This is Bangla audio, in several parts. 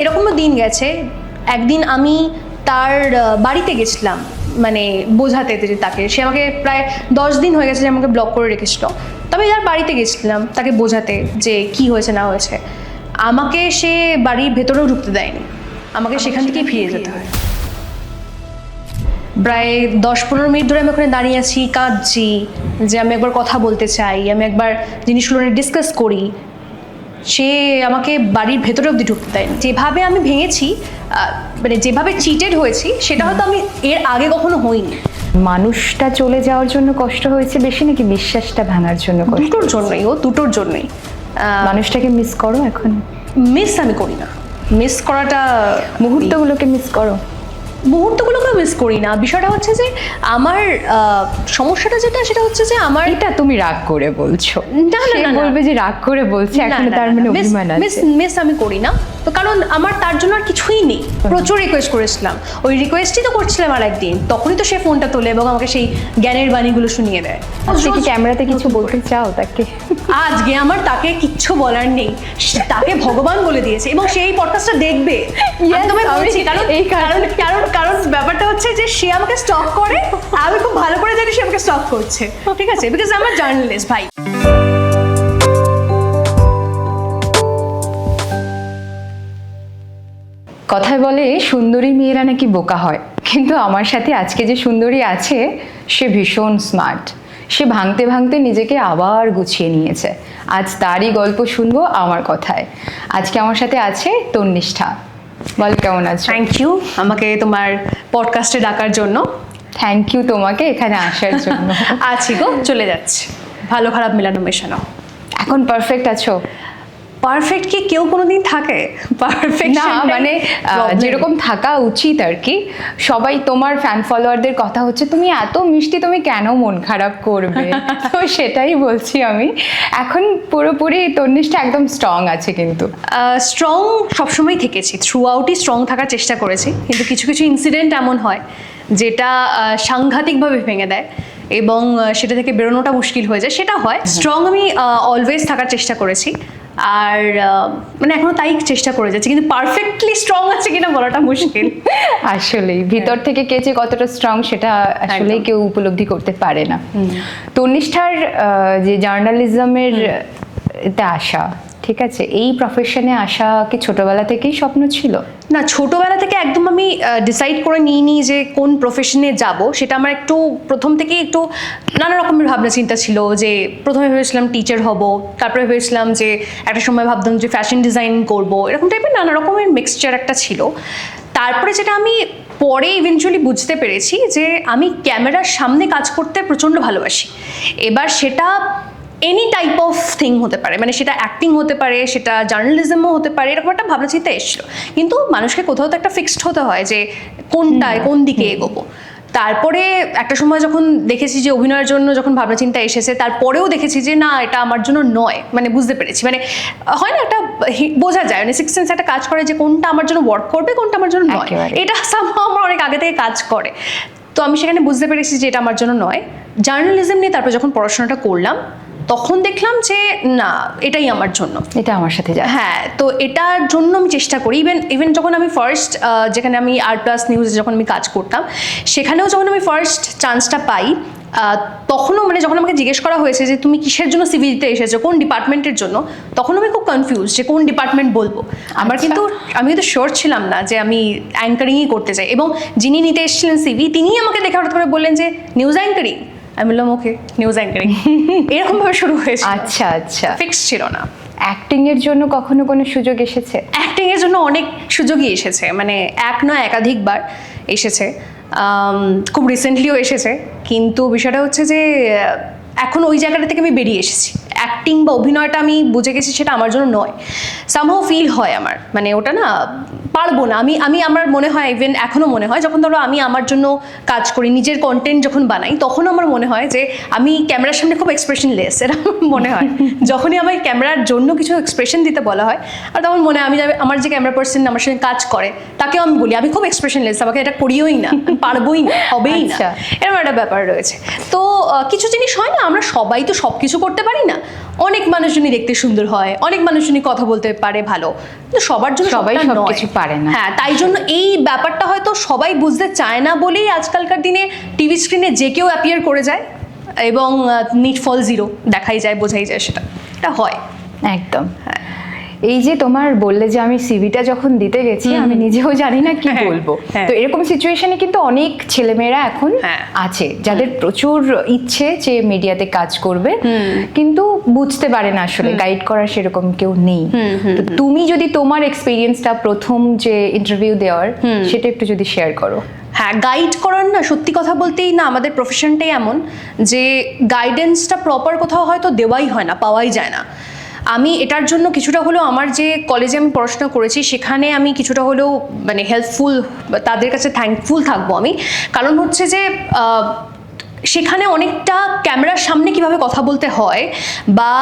এরকমও দিন গেছে, একদিন আমি তার বাড়িতে গেছিলাম মানে বোঝাতে যে তাকে, সে আমাকে প্রায় 10 দিন হয়ে গেছে যে আমাকে ব্লক করে রেখেছিল, তবে তার বাড়িতে গেছিলাম তাকে বোঝাতে যে কি হয়েছে না হয়েছে। আমাকে সে বাড়ির ভেতরেও ঢুকতে দেয়নি, আমাকে সেখান থেকেই ফিরে যেতে হয়। প্রায় 10-15 মিনিট ধরে আমি ওখানে দাঁড়িয়ে আছি, কাঁদছি যে আমি একবার কথা বলতে চাই, আমি একবার জিনিসগুলো নিয়ে ডিসকাস করি। সে আমাকে বাড়ির ভেতরে অবধি ঢুকতে দেয়নি। যেভাবে আমি ভেঙেছি, মানে যেভাবে চিটেড হয়েছি, সেটা হয়তো আমি এর আগে কখনো হইনি। মানুষটা চলে যাওয়ার জন্য কষ্ট হয়েছে বেশি নাকি বিশ্বাসটা ভাঙার জন্য? দুটোর জন্যই, দুটোর জন্যই। মানুষটাকে মিস করো এখন? মিস আমি করি না, মিস করাটা, মুহূর্তগুলোকে মিস করো? মুহূর্তগুলোকে মিস করি না। বিষয়টা হচ্ছে যে আমার সমস্যাটা যেটা, সেটা হচ্ছে যে আমার, এটা তুমি রাগ করে বলছো? না না না, বলবে যে রাগ করে বলছে, এখন তার মানে অভিমান আছে। মিস আমি করি না, তো কারণ আমার তার জন্য আর কিছুই নেই। প্রচুর রিকোয়েস্ট করেছিলাম, ওই রিকোয়েস্টই তো করছিলাম আর একদিন, তখনই তো সে ফোনটা তোলে এবং আমাকে সেই জ্ঞানের বাণীগুলো শুনিয়ে দেয়। আজকে কি ক্যামেরাতে কিছু বলতে চাও তাকে? আজকে আমার তাকে কিচ্ছু বলার নেই, তাকে ভগবান বলে দিয়েছে এবং সেই পডকাস্টটা দেখবে। আমি তোমায় বলছি, কারণ এই কারণ কারণ কারণ ব্যাপারটা হচ্ছে যে সে আমাকে স্টক করে, আমি খুব ভালো করে জানি সে আমাকে স্টক করছে, ঠিক আছে, বিকজ আমার জার্নালিস্ট ভাই। কথায় বলে সুন্দরী মেয়েরা নাকি বোকা হয়, কিন্তু আমার সাথে আজকে যে সুন্দরী আছে সে ভীষণ স্মার্ট। সে ভাঙতে ভাঙতে নিজেকে আবার গুছিয়ে নিয়েছে। আজ তারই গল্প শুনবো আমার কথায়। আজকে আমার সাথে আছে তন্নিষ্ঠা। বল কেমন আছো? থ্যাংক ইউ আমাকে তোমার পডকাস্টে ডাকার জন্য। থ্যাংক ইউ তোমাকে এখানে আসার জন্য। আছি গো, চলে যাচ্ছে, ভালো খারাপ মেলানো মেশানো। এখন পারফেক্ট আছো? পারফেক্ট কি কেউ কোনোদিন থাকে? পারফেক্ট না, মানে যেরকম থাকা উচিত আর কি। সবাই তোমার ফ্যান ফলোয়ারদের কথা হচ্ছে তুমি এত মিষ্টি, তুমি কেন মন খারাপ করবে? তো সেটাই বলছি আমি। এখন পুরোপুরি তন্নিষ্ঠা একদম স্ট্রং আছে, কিন্তু স্ট্রং সবসময় থেকেছি, থ্রু আউটই স্ট্রং থাকার চেষ্টা করেছি, কিন্তু কিছু কিছু ইনসিডেন্ট এমন হয় যেটা সাংঘাতিকভাবে ভেঙে দেয় এবং সেটা থেকে বেরোনোটা মুশকিল হয়ে যায়, সেটা হয়। স্ট্রং আমি অলওয়েজ থাকার চেষ্টা করেছি, আর মানে এখনো তাই চেষ্টা করে যাচ্ছি, কিন্তু পারফেক্টলি স্ট্রং আছে কিনা বলাটা মুশকিল। আসলেই ভিতর থেকে কে যে কতটা স্ট্রং সেটা আসলেই কেউ উপলব্ধি করতে পারে না। তন্নিষ্ঠার যে জার্নালিজমের তে আসা, ঠিক আছে, এই প্রফেশনে আসা কি ছোটবেলা থেকেই স্বপ্ন ছিল? না, ছোটবেলা থেকে একদম আমি ডিসাইড করে নিইনি যে কোন প্রফেশনে যাব। সেটা আমার একটু প্রথম থেকেই একটু নানা রকমের ভাবনা চিন্তা ছিল। যে প্রথমে ভেবেছিলাম টিচার হব, তারপরে ভেবেছিলাম যে একটা সময় ভাবতাম যে ফ্যাশন ডিজাইন করব, এরকম টাইপের নানা রকমের মিক্সচার একটা ছিল। তারপরে যেটা আমি পরে ইভেনচুয়ালি বুঝতে পেরেছি যে আমি ক্যামেরার সামনে কাজ করতে প্রচণ্ড ভালোবাসি। এবার সেটা এনি টাইপ অফ থিং হতে পারে, মানে সেটা অ্যাক্টিং হতে পারে, সেটা জার্নালিজমও হতে পারে, এরকম একটা ভাবনা চিন্তা এসেছিলো। কিন্তু মানুষকে কোথাও তো একটা ফিক্সড হতে হয় যে কোনটায় কোন দিকে এগোবো। তারপরে একটা সময় যখন দেখেছি যে অভিনয়ের জন্য যখন ভাবনা চিন্তা এসেছে, তারপরেও দেখেছি যে না, এটা আমার জন্য নয়, মানে বুঝতে পেরেছি, মানে হয় না একটা বোঝা যায়, মানে সিক্স সেন্স একটা কাজ করে যে কোনটা আমার জন্য ওয়ার্ক করবে, কোনটা আমার জন্য নয়। এটা সামহাও আমার অনেক আগে থেকে কাজ করে। তো আমি সেখানে বুঝতে পেরেছি যে এটা আমার জন্য নয়। জার্নালিজম নিয়ে তারপর যখন পড়াশোনাটা করলাম, তখন দেখলাম যে না, এটাই আমার জন্য, এটা আমার সাথে যায়। হ্যাঁ, তো এটার জন্য আমি চেষ্টা করি। ইভেন যখন আমি ফার্স্ট, যেখানে আমি R+ নিউজে যখন আমি কাজ করতাম, সেখানেও যখন আমি ফার্স্ট চান্সটা পাই, তখনও মানে যখন আমাকে জিজ্ঞেস করা হয়েছে যে তুমি কিসের জন্য সিভি দিতে এসেছো, কোন ডিপার্টমেন্টের জন্য, তখন আমি খুব কনফিউজ যে কোন ডিপার্টমেন্ট বলবো। আমি কিন্তু শিওর ছিলাম না যে আমি অ্যাঙ্কারিংই করতে চাই। এবং যিনি নিতে এসেছিলেন সিভি, তিনিই আমাকে দেখে হঠাৎ করে বললেন যে নিউজ অ্যাঙ্কারিং। আমি বললাম ওকে, নিউজ অ্যাঙ্কারিং। এরকম ভাবে শুরু হয়েছে। আচ্ছা আচ্ছা, ফিক্স ছিল না। অ্যাক্টিং এর জন্য কখনো কোনো সুযোগ এসেছে? অ্যাক্টিং এর জন্য অনেক সুযোগই এসেছে, মানে এক নয় একাধিকবার এসেছে, খুব রিসেন্টলিও এসেছে। কিন্তু বিষয়টা হচ্ছে যে এখন ওই জায়গাটা থেকে আমি বেরিয়ে এসেছি। অ্যাক্টিং বা অভিনয়টা আমি বুঝে গেছি সেটা আমার জন্য নয়। সামহাও ফিল হয় আমার, মানে ওটা না পারবো না আমি আমার মনে হয়, ইভেন এখনও মনে হয়, যখন ধরো আমি আমার জন্য কাজ করি, নিজের কন্টেন্ট যখন বানাই, তখন আমার মনে হয় যে আমি ক্যামেরার সামনে খুব এক্সপ্রেশনলেস, এটা আমার মনে হয়। যখনই আমার ক্যামেরার জন্য কিছু এক্সপ্রেশন দিতে বলা হয়, আর তখন মনে হয় আমার যে ক্যামেরা পার্সন আমার সঙ্গে কাজ করে, তাকেও আমি বলি আমি খুব এক্সপ্রেশনলেস, আমাকে এটা করিওই না, আমি পারবোই না, হবেই না, এরকম একটা ব্যাপার রয়েছে। তো কিছু জিনিস হয় না, আমরা সবাই তো সব কিছু করতে পারি না। অনেক মানুষজনই দেখতে সুন্দর হয়, অনেক মানুষজনই কথা বলতে পারে ভালো, কিন্তু সবার জন্য সবাই সবটা নয়। সবকিছু পারে না। হ্যাঁ, তাই জন্য এই ব্যাপারটা হয়তো সবাই বুঝতে চায় না বলেই আজকালকার দিনে টিভি স্ক্রিনে যে কেউ অ্যাপিয়ার করে যায় এবং নিট ফল জিরো দেখাই যায়, বোঝাই যায়, এটা হয়। একদম। এই যে তোমার বললে যে আমি সিভিটা যখন দিতে গেছি আমি নিজেও জানি না কি হ্যাঁ, বলবো, হ্যাঁ। তো এরকম সিচুয়েশনে কিন্তু অনেক ছেলেমেয়েরা এখন হ্যাঁ। আছে যাদের প্রচুর ইচ্ছে যে মিডিয়াতে কাজ করবে, কিন্তু বুঝতে পারে না আসলে গাইড করার সেরকম কেউ নেই। তো তুমি যদি তোমার এক্সপিরিয়েন্সটা প্রথম যে ইন্টারভিউ দেওয়ার সেটা একটু যদি শেয়ার করো। হ্যাঁ, গাইড করার না, সত্যি কথা বলতেই না আমাদের প্রফেশনটাই এমন যে গাইডেন্সটা প্রপার কোথাও হয়তো দেওয়াই হয় না, পাওয়াই যায় না। আমি এটার জন্য কিছুটা হলেও আমার যে কলেজে আমি পড়াশোনা করেছি সেখানে আমি কিছুটা হলেও মানে হেল্পফুল, তাদের কাছে থ্যাঙ্কফুল থাকবো আমি। কারণ হচ্ছে যে সেখানে অনেকটা ক্যামেরার সামনে কিভাবে কথা বলতে হয় বা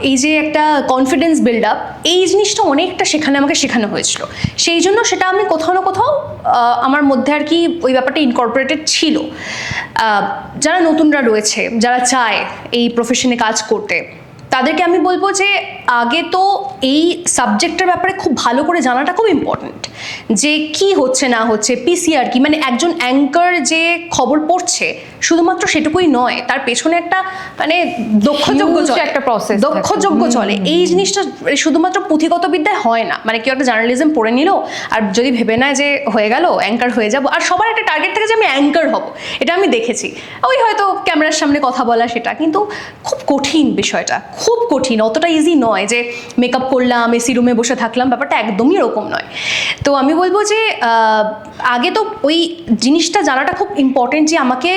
এই যে একটা কনফিডেন্স বিল্ড আপ, এই জিনিসটা অনেকটা সেখানে আমাকে শেখানো হয়েছিল। সেই জন্য সেটা আমি কোথাও না কোথাও আমার মধ্যে আর কি ওই ব্যাপারটা ইনকর্পোরেটেড ছিল। যারা নতুনরা রয়েছে, যারা চায় এই প্রফেশনে কাজ করতে, তাদেরকে আমি বলবো যে আগে তো এই সাবজেক্টের ব্যাপারে খুব ভালো করে জানাটা খুব ইম্পর্ট্যান্ট, যে কি হচ্ছে না হচ্ছে, পিসিআর কি, মানে একজন অ্যাঙ্কার যে খবর পড়ছে শুধুমাত্র সেটুকুই নয়, তার পেছনে একটা মানে দক্ষযোগ্য চলে, একটা প্রসেস, দক্ষযোগ্য চলে। এই জিনিসটা শুধুমাত্র পুঁথিগত বিদ্যায় হয় না, মানে কেউ একটা জার্নালিজম পড়ে নিল আর যদি ভেবে নেয় যে হয়ে গেল অ্যাঙ্কার হয়ে যাব, আর সবার একটা টার্গেট থাকে যে আমি অ্যাঙ্কার হব, এটা আমি দেখেছি, ওই হয়তো ক্যামেরার সামনে কথা বলা, সেটা কিন্তু খুব কঠিন বিষয়টা, খুব কঠিন, অতটা ইজি নয় যে মেকআপ করলাম এসি রুমে বসে থাকলাম, ব্যাপারটা একদমই এরকম নয়। তো আমি বলবো যে আগে তো ওই জিনিসটা জানাটা খুব ইম্পর্টেন্ট যে আমাকে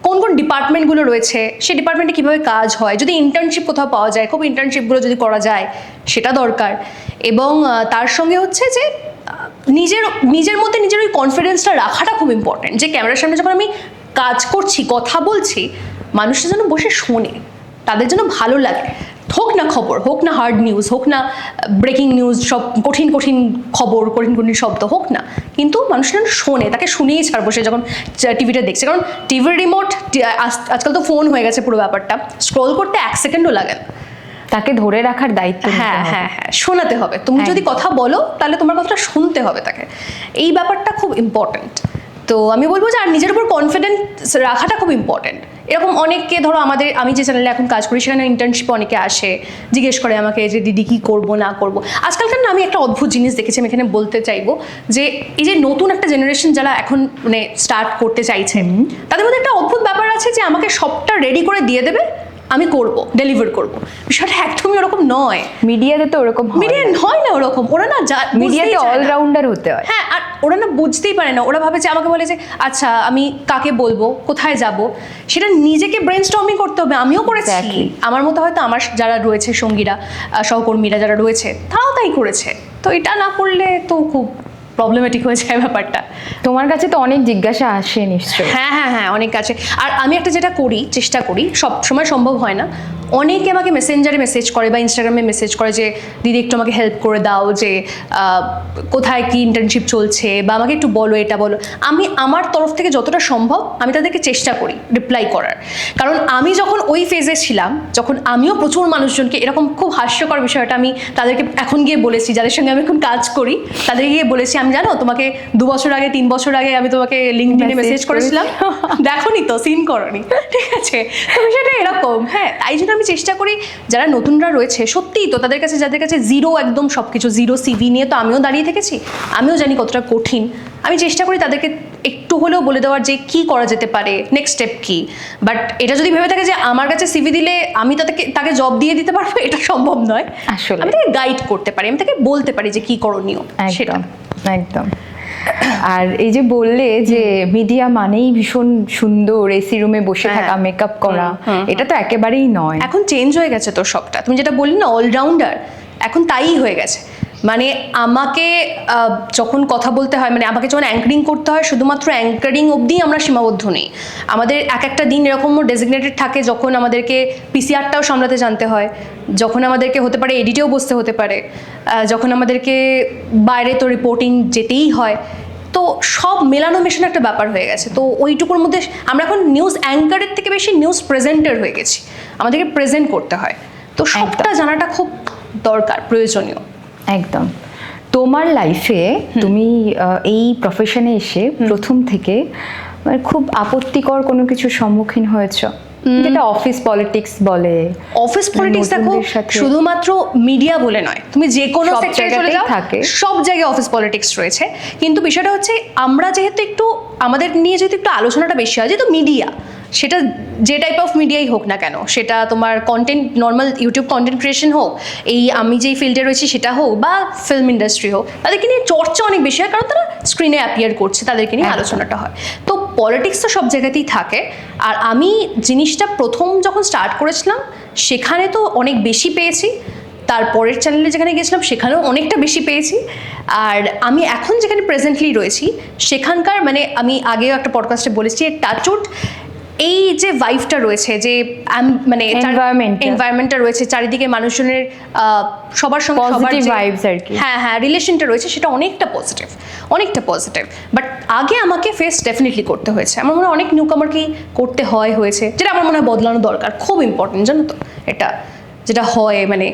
কোন কোন ডিপার্টমেন্টগুলো রয়েছে, সেই ডিপার্টমেন্টে কীভাবে কাজ হয়, যদি ইন্টার্নশিপ কোথাও পাওয়া যায় খুব ইন্টার্নশিপগুলো যদি করা যায় সেটা দরকার। এবং তার সঙ্গে হচ্ছে যে নিজের মধ্যে নিজের ওই কনফিডেন্সটা রাখাটা খুব ইম্পর্টেন্ট, যে ক্যামেরার সামনে যখন আমি কাজ করছি, কথা বলছি, মানুষটা যেন বসে শোনে, তাদের যেন ভালো লাগে, হোক না খবর, হোক না হার্ড নিউজ, হোক না ব্রেকিং নিউজ, সব কঠিন কঠিন খবর, কঠিন কঠিন শব্দ হোক না, কিন্তু মানুষ যেন শোনে, তাকে শুনেই ছাড়বো সে যখন টিভিটা দেখছে। কারণ টিভির রিমোট, আজকাল তো ফোন হয়ে গেছে পুরো ব্যাপারটা, স্ক্রল করতে 1 সেকেন্ডও লাগে না, তাকে ধরে রাখার দায়িত্ব হ্যাঁ হ্যাঁ হ্যাঁ, শোনাতে হবে। তুমি যদি কথা বলো তাহলে তোমার কথাটা শুনতে হবে তাকে, এই ব্যাপারটা খুব ইম্পর্ট্যান্ট। তো আমি বলবো যে আর নিজের উপর কনফিডেন্স রাখাটা খুব ইম্পর্ট্যান্ট। এরকম অনেককে ধরো আমি যে চ্যানেলে এখন কাজ করি সেখানে ইন্টার্নশিপে অনেকে আসে, জিজ্ঞেস করে আমাকে যে দিদি কী করবো না করবো। আজকালকার না আমি একটা অদ্ভুত জিনিস দেখেছি, আমি এখানে বলতে চাইবো যে এই যে নতুন একটা জেনারেশন যারা এখন মানে স্টার্ট করতে চাইছে, তাদের মধ্যে একটা অদ্ভুত ব্যাপার আছে যে আমাকে সবটা রেডি করে দিয়ে দেবে, আমি করব, ডেলিভার করব। বিষয়টা একদমই ওরকম নয়। মিডিয়াতে তো ওরকম মিডিয়া হয় না ওরকম, ওরা না মিডিয়াতে অলরাউন্ডার হতে হয়। হ্যাঁ, আর ওরা না বুঝতেই পারে না, ওরা ভাবে যে আমাকে বলে যে আচ্ছা আমি কাকে বলবো, কোথায় যাব, সেটা নিজেকে ব্রেনস্টর্মিং করতে হবে। আমিও করেছি, আমার মতো হয়তো আমার যারা রয়েছে সঙ্গীরা, সহকর্মীরা যারা রয়েছে তারাও তাই করেছে। তো এটা না করলে তো খুব প্রবলেমেটিক হয়ে যায় ব্যাপারটা। তোমার কাছে তো অনেক জিজ্ঞাসা আসে নিশ্চয়ই। হ্যাঁ হ্যাঁ হ্যাঁ, অনেক আছে। আর আমি একটা যেটা করি, চেষ্টা করি, সব সময় সম্ভব হয় না, অনেকে আমাকে মেসেঞ্জারে মেসেজ করে বা ইনস্টাগ্রামে মেসেজ করে যে দিদি একটু আমাকে হেল্প করে দাও, যে কোথায় কি ইন্টার্নশিপ চলছে, বা আমাকে একটু বলো, এটা বলো। আমি আমার তরফ থেকে যতটা সম্ভব আমি তাদেরকে চেষ্টা করি রিপ্লাই করার। কারণ আমি যখন ওই ফেজে ছিলাম, যখন আমিও প্রচুর মানুষজনকে, এরকম খুব হাস্যকর বিষয়টা আমি তাদেরকে এখন গিয়ে বলেছি, যাদের সঙ্গে আমি এখন কাজ করি তাদের গিয়ে বলেছি, আমি জানো তোমাকে 2 বছর আগে 3 বছর আগে আমি তোমাকে লিঙ্কডইনে মেসেজ করেছিলাম, দেখোনি তো, সিন করনি, ঠিক আছে? তো বিষয়টা এরকম। হ্যাঁ, তাই জন্য আমি চেষ্টা করি যারা নতুনরা রয়েছে, সত্যিই তো তাদের কাছে, যাদের কাছে জিরো, একদম সব কিছু জিরো সিভি নিয়ে তো আমিও দাঁড়িয়ে থেকেছি, আমিও জানি কতটা কঠিন, আমি চেষ্টা করি তাদেরকে একটু হলেও বলে দেওয়ার যে কি করা যেতে পারে, নেক্সট স্টেপ কি। বাট এটা যদি ভেবে থাকে যে আমার কাছে সিভি দিলে আমি তাকে জব দিয়ে দিতে পারবো, এটা সম্ভব নয়। আসলে আমি তাকে গাইড করতে পারি, আমি তাকে বলতে পারি যে কি করণীয় সেটা। একদম। আর এই যে বললে যে মিডিয়া মানেই ভীষণ সুন্দর, এসি রুমে বসে থাকা, মেকআপ করা, এটা তো একেবারেই নয়। এখন চেঞ্জ হয়ে গেছে তো সবটা, তুমি যেটা বললে না অলরাউন্ডার, এখন তাই হয়ে গেছে। মানে আমাকে যখন কথা বলতে হয়, মানে আমাকে যখন অ্যাঙ্কারিং করতে হয়, শুধুমাত্র অ্যাঙ্কারিং অবধি আমরা সীমাবদ্ধ নেই। আমাদের একটা দিন এরকমও ডেজিগনেটেড থাকে যখন আমাদেরকে পিসিআরটাও সামলাতে জানতে হয়, যখন আমাদেরকে হতে পারে এডিটেও বসতে হতে পারে, যখন আমাদেরকে বাইরে তো রিপোর্টিং যেতেই হয়। তো সব মেলানো মেশানো একটা ব্যাপার হয়ে গেছে। তো ওইটুকুর মধ্যে আমরা এখন নিউজ অ্যাঙ্কারের থেকে বেশি নিউজ প্রেজেন্টার হয়ে গেছি, আমাদেরকে প্রেজেন্ট করতে হয়। তো সবটা জানাটা খুব দরকার, প্রয়োজনীয়। একদম। তোমার লাইফে তুমি এই প্রফেশনে এসে প্রথম থেকে মানে খুব আপত্তিকর কোনো কিছুর সম্মুখীন হয়েছো, যেটা অফিস পলিটিক্স বলে? অফিস পলিটিক্স দেখো নতুনদের সাথে- শুধুমাত্র মিডিয়া বলে নয়, তুমি যে কোনো সব সেক্টরে চলে জায়গাতেই যাও থাকে। সব জায়গায় অফিস পলিটিক্স রয়েছে। কিন্তু বিষয়টা হচ্ছে আমরা যেহেতু একটু আমাদের নিয়ে যেহেতু একটু আলোচনাটা বেশি হয়, যেহেতু মিডিয়া, সেটা যে টাইপ অফ মিডিয়াই হোক না কেন, সেটা তোমার content normal YouTube content creation হোক, এই আমি যেই ফিল্ডে রয়েছি সেটা হোক, বা ফিল্ম ইন্ডাস্ট্রি হোক, তাদেরকে নিয়ে চর্চা অনেক বেশি হয়, কারণ তারা স্ক্রিনে অ্যাপিয়ার করছে, তাদেরকে নিয়ে আলোচনাটা হয়। তো পলিটিক্স তো সব জায়গাতেই থাকে। আর আমি জিনিসটা প্রথম যখন স্টার্ট করেছিলাম সেখানে তো অনেক বেশি পেয়েছি, তারপরের চ্যানেলে যেখানে গেছিলাম সেখানেও অনেকটা বেশি পেয়েছি। আর আমি এখন যেখানে প্রেজেন্টলি রয়েছি সেখানকার মানে আমি আগেও একটা পডকাস্টে বলেছি, টাচউড এই যে ভাইবটা রয়েছে, যে মানে এনভায়রনমেন্টটা রয়েছে চারিদিকে, মানুষজনের সবার সঙ্গে সবার Positive যে vibes আর কি। হ্যাঁ রিলেশনটা রয়েছে, সেটা অনেকটা পজিটিভ। বাট আগে আমাকে ফেস ডেফিনেটলি করতে হয়েছে, আমার মনে হয় অনেক নিউকামারকেই করতে হয়েছে, যেটা আমার মনে হয় বদলানো দরকার, খুব ইম্পর্টেন্ট জানো তো এটা, যেটা হয় মানে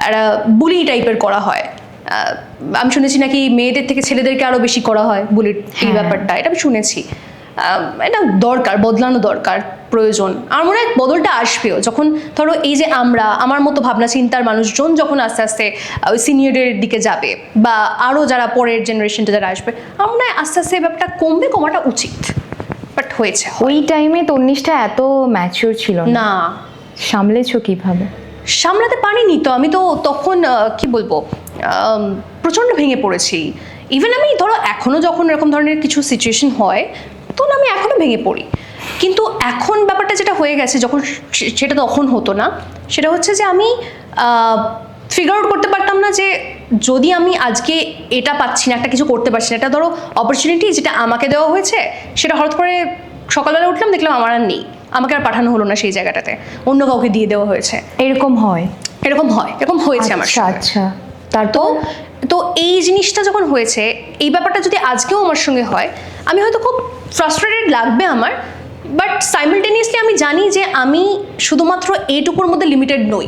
একটা বুলি টাইপের করা হয়। আমি শুনেছি নাকি মেয়েদের থেকে ছেলেদেরকে আরো বেশি করা হয় বুলির, এই ব্যাপারটা এটা আমি শুনেছি। এটা দরকার, বদলানো দরকার, প্রয়োজন। আমার মনে হয় বদলটা আসবেও যখন ধরো এই যে আমার মতো ভাবনা চিন্তার মানুষজন যখন আস্তে আস্তে ওই সিনিয়রের দিকে যাবে, বা আরও যারা পরের জেনারেশনটা যারা আসবে, আমার মনে হয় আস্তে আস্তে এই ব্যাপারটা কমাটা উচিত। বাট হয়েছে। ওই টাইমে তন্নিষ্ঠা এত ম্যাচিওর ছিল না, সামলেছো কিভাবে? সামলাতে পারিনি তো। আমি তো তখন কি বলবো, প্রচণ্ড ভেঙে পড়েছি। ইভেন আমি ধরো এখনও যখন এরকম ধরনের কিছু সিচুয়েশন হয় তখন আমি এখনও ভেঙে পড়ি। কিন্তু এখন ব্যাপারটা যেটা হয়ে গেছে, যখন সেটা তখন হতো না, সেটা হচ্ছে যে আমি ফিগার আউট করতে পারতাম না যে যদি আমি আজকে এটা পাচ্ছি না, একটা কিছু করতে পারছি না, এটা ধরো অপরচুনিটি যেটা আমাকে দেওয়া হয়েছে, সেটা হঠাৎ করে সকালবেলা উঠলাম দেখলাম আমার আর নেই, আমাকে আর পাঠানো হলো না সেই জায়গাটাতে, অন্য কাউকে দিয়ে দেওয়া হয়েছে। এরকম হয়েছে আমার সাথে। আচ্ছা, তো এই জিনিসটা যখন হয়েছে, এই ব্যাপারটা যদি আজকেও আমার সঙ্গে হয়, আমি হয়তো খুব ফ্রাস্ট্রেটেড লাগবে আমার, বাট সাইমালটেনিয়াসলি আমি জানি যে আমি শুধুমাত্র এইটুকুর মধ্যে লিমিটেড নই।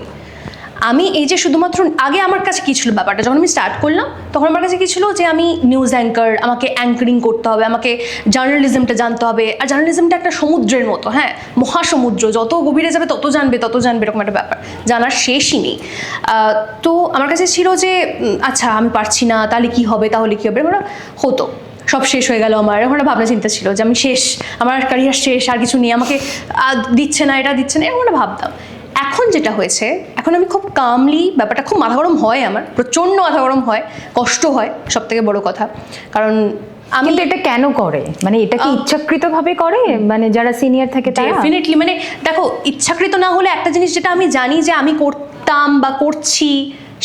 আমি এই যে শুধুমাত্র আগে আমার কাছে কী ছিল ব্যাপারটা, যখন আমি স্টার্ট করলাম তখন আমার কাছে কী ছিল যে আমি নিউজ অ্যাঙ্কার, আমাকে অ্যাঙ্কারিং করতে হবে, আমাকে জার্নালিজমটা জানতে হবে। আর জার্নালিজমটা একটা সমুদ্রের মতো, হ্যাঁ, মহাসমুদ্র, যত গভীরে যাবে তত জানবে এরকম একটা ব্যাপার, জানার শেষই নেই। তো আমার কাছে ছিল যে আচ্ছা আমি পারছি না, তাহলে কী হবে, এবার হতো সব শেষ হয়ে গেল আমার, এখন একটা ভাবনা চিন্তা ছিল যে আমি শেষ, আমার ক্যারিয়ার শেষ, আর কিছু নেই, আমাকে দিচ্ছে না, এটা দিচ্ছে না, এরকম একটা ভাবতাম। এখন যেটা হয়েছে, এখন আমি খুব কামলি, ব্যাপারটা খুব মাথা গরম হয়, আমার প্রচণ্ড মাথা গরম হয়, কষ্ট হয়, সব থেকে বড় কথা। কারণ আমি কিন্তু এটা কেন করে, মানে এটা কি ইচ্ছাকৃতভাবে করে, মানে যারা সিনিয়র থাকে তারা? ডেফিনেটলি, মানে দেখো, ইচ্ছাকৃত না হলে একটা জিনিস যেটা আমি জানি যে আমি করতাম বা করছি,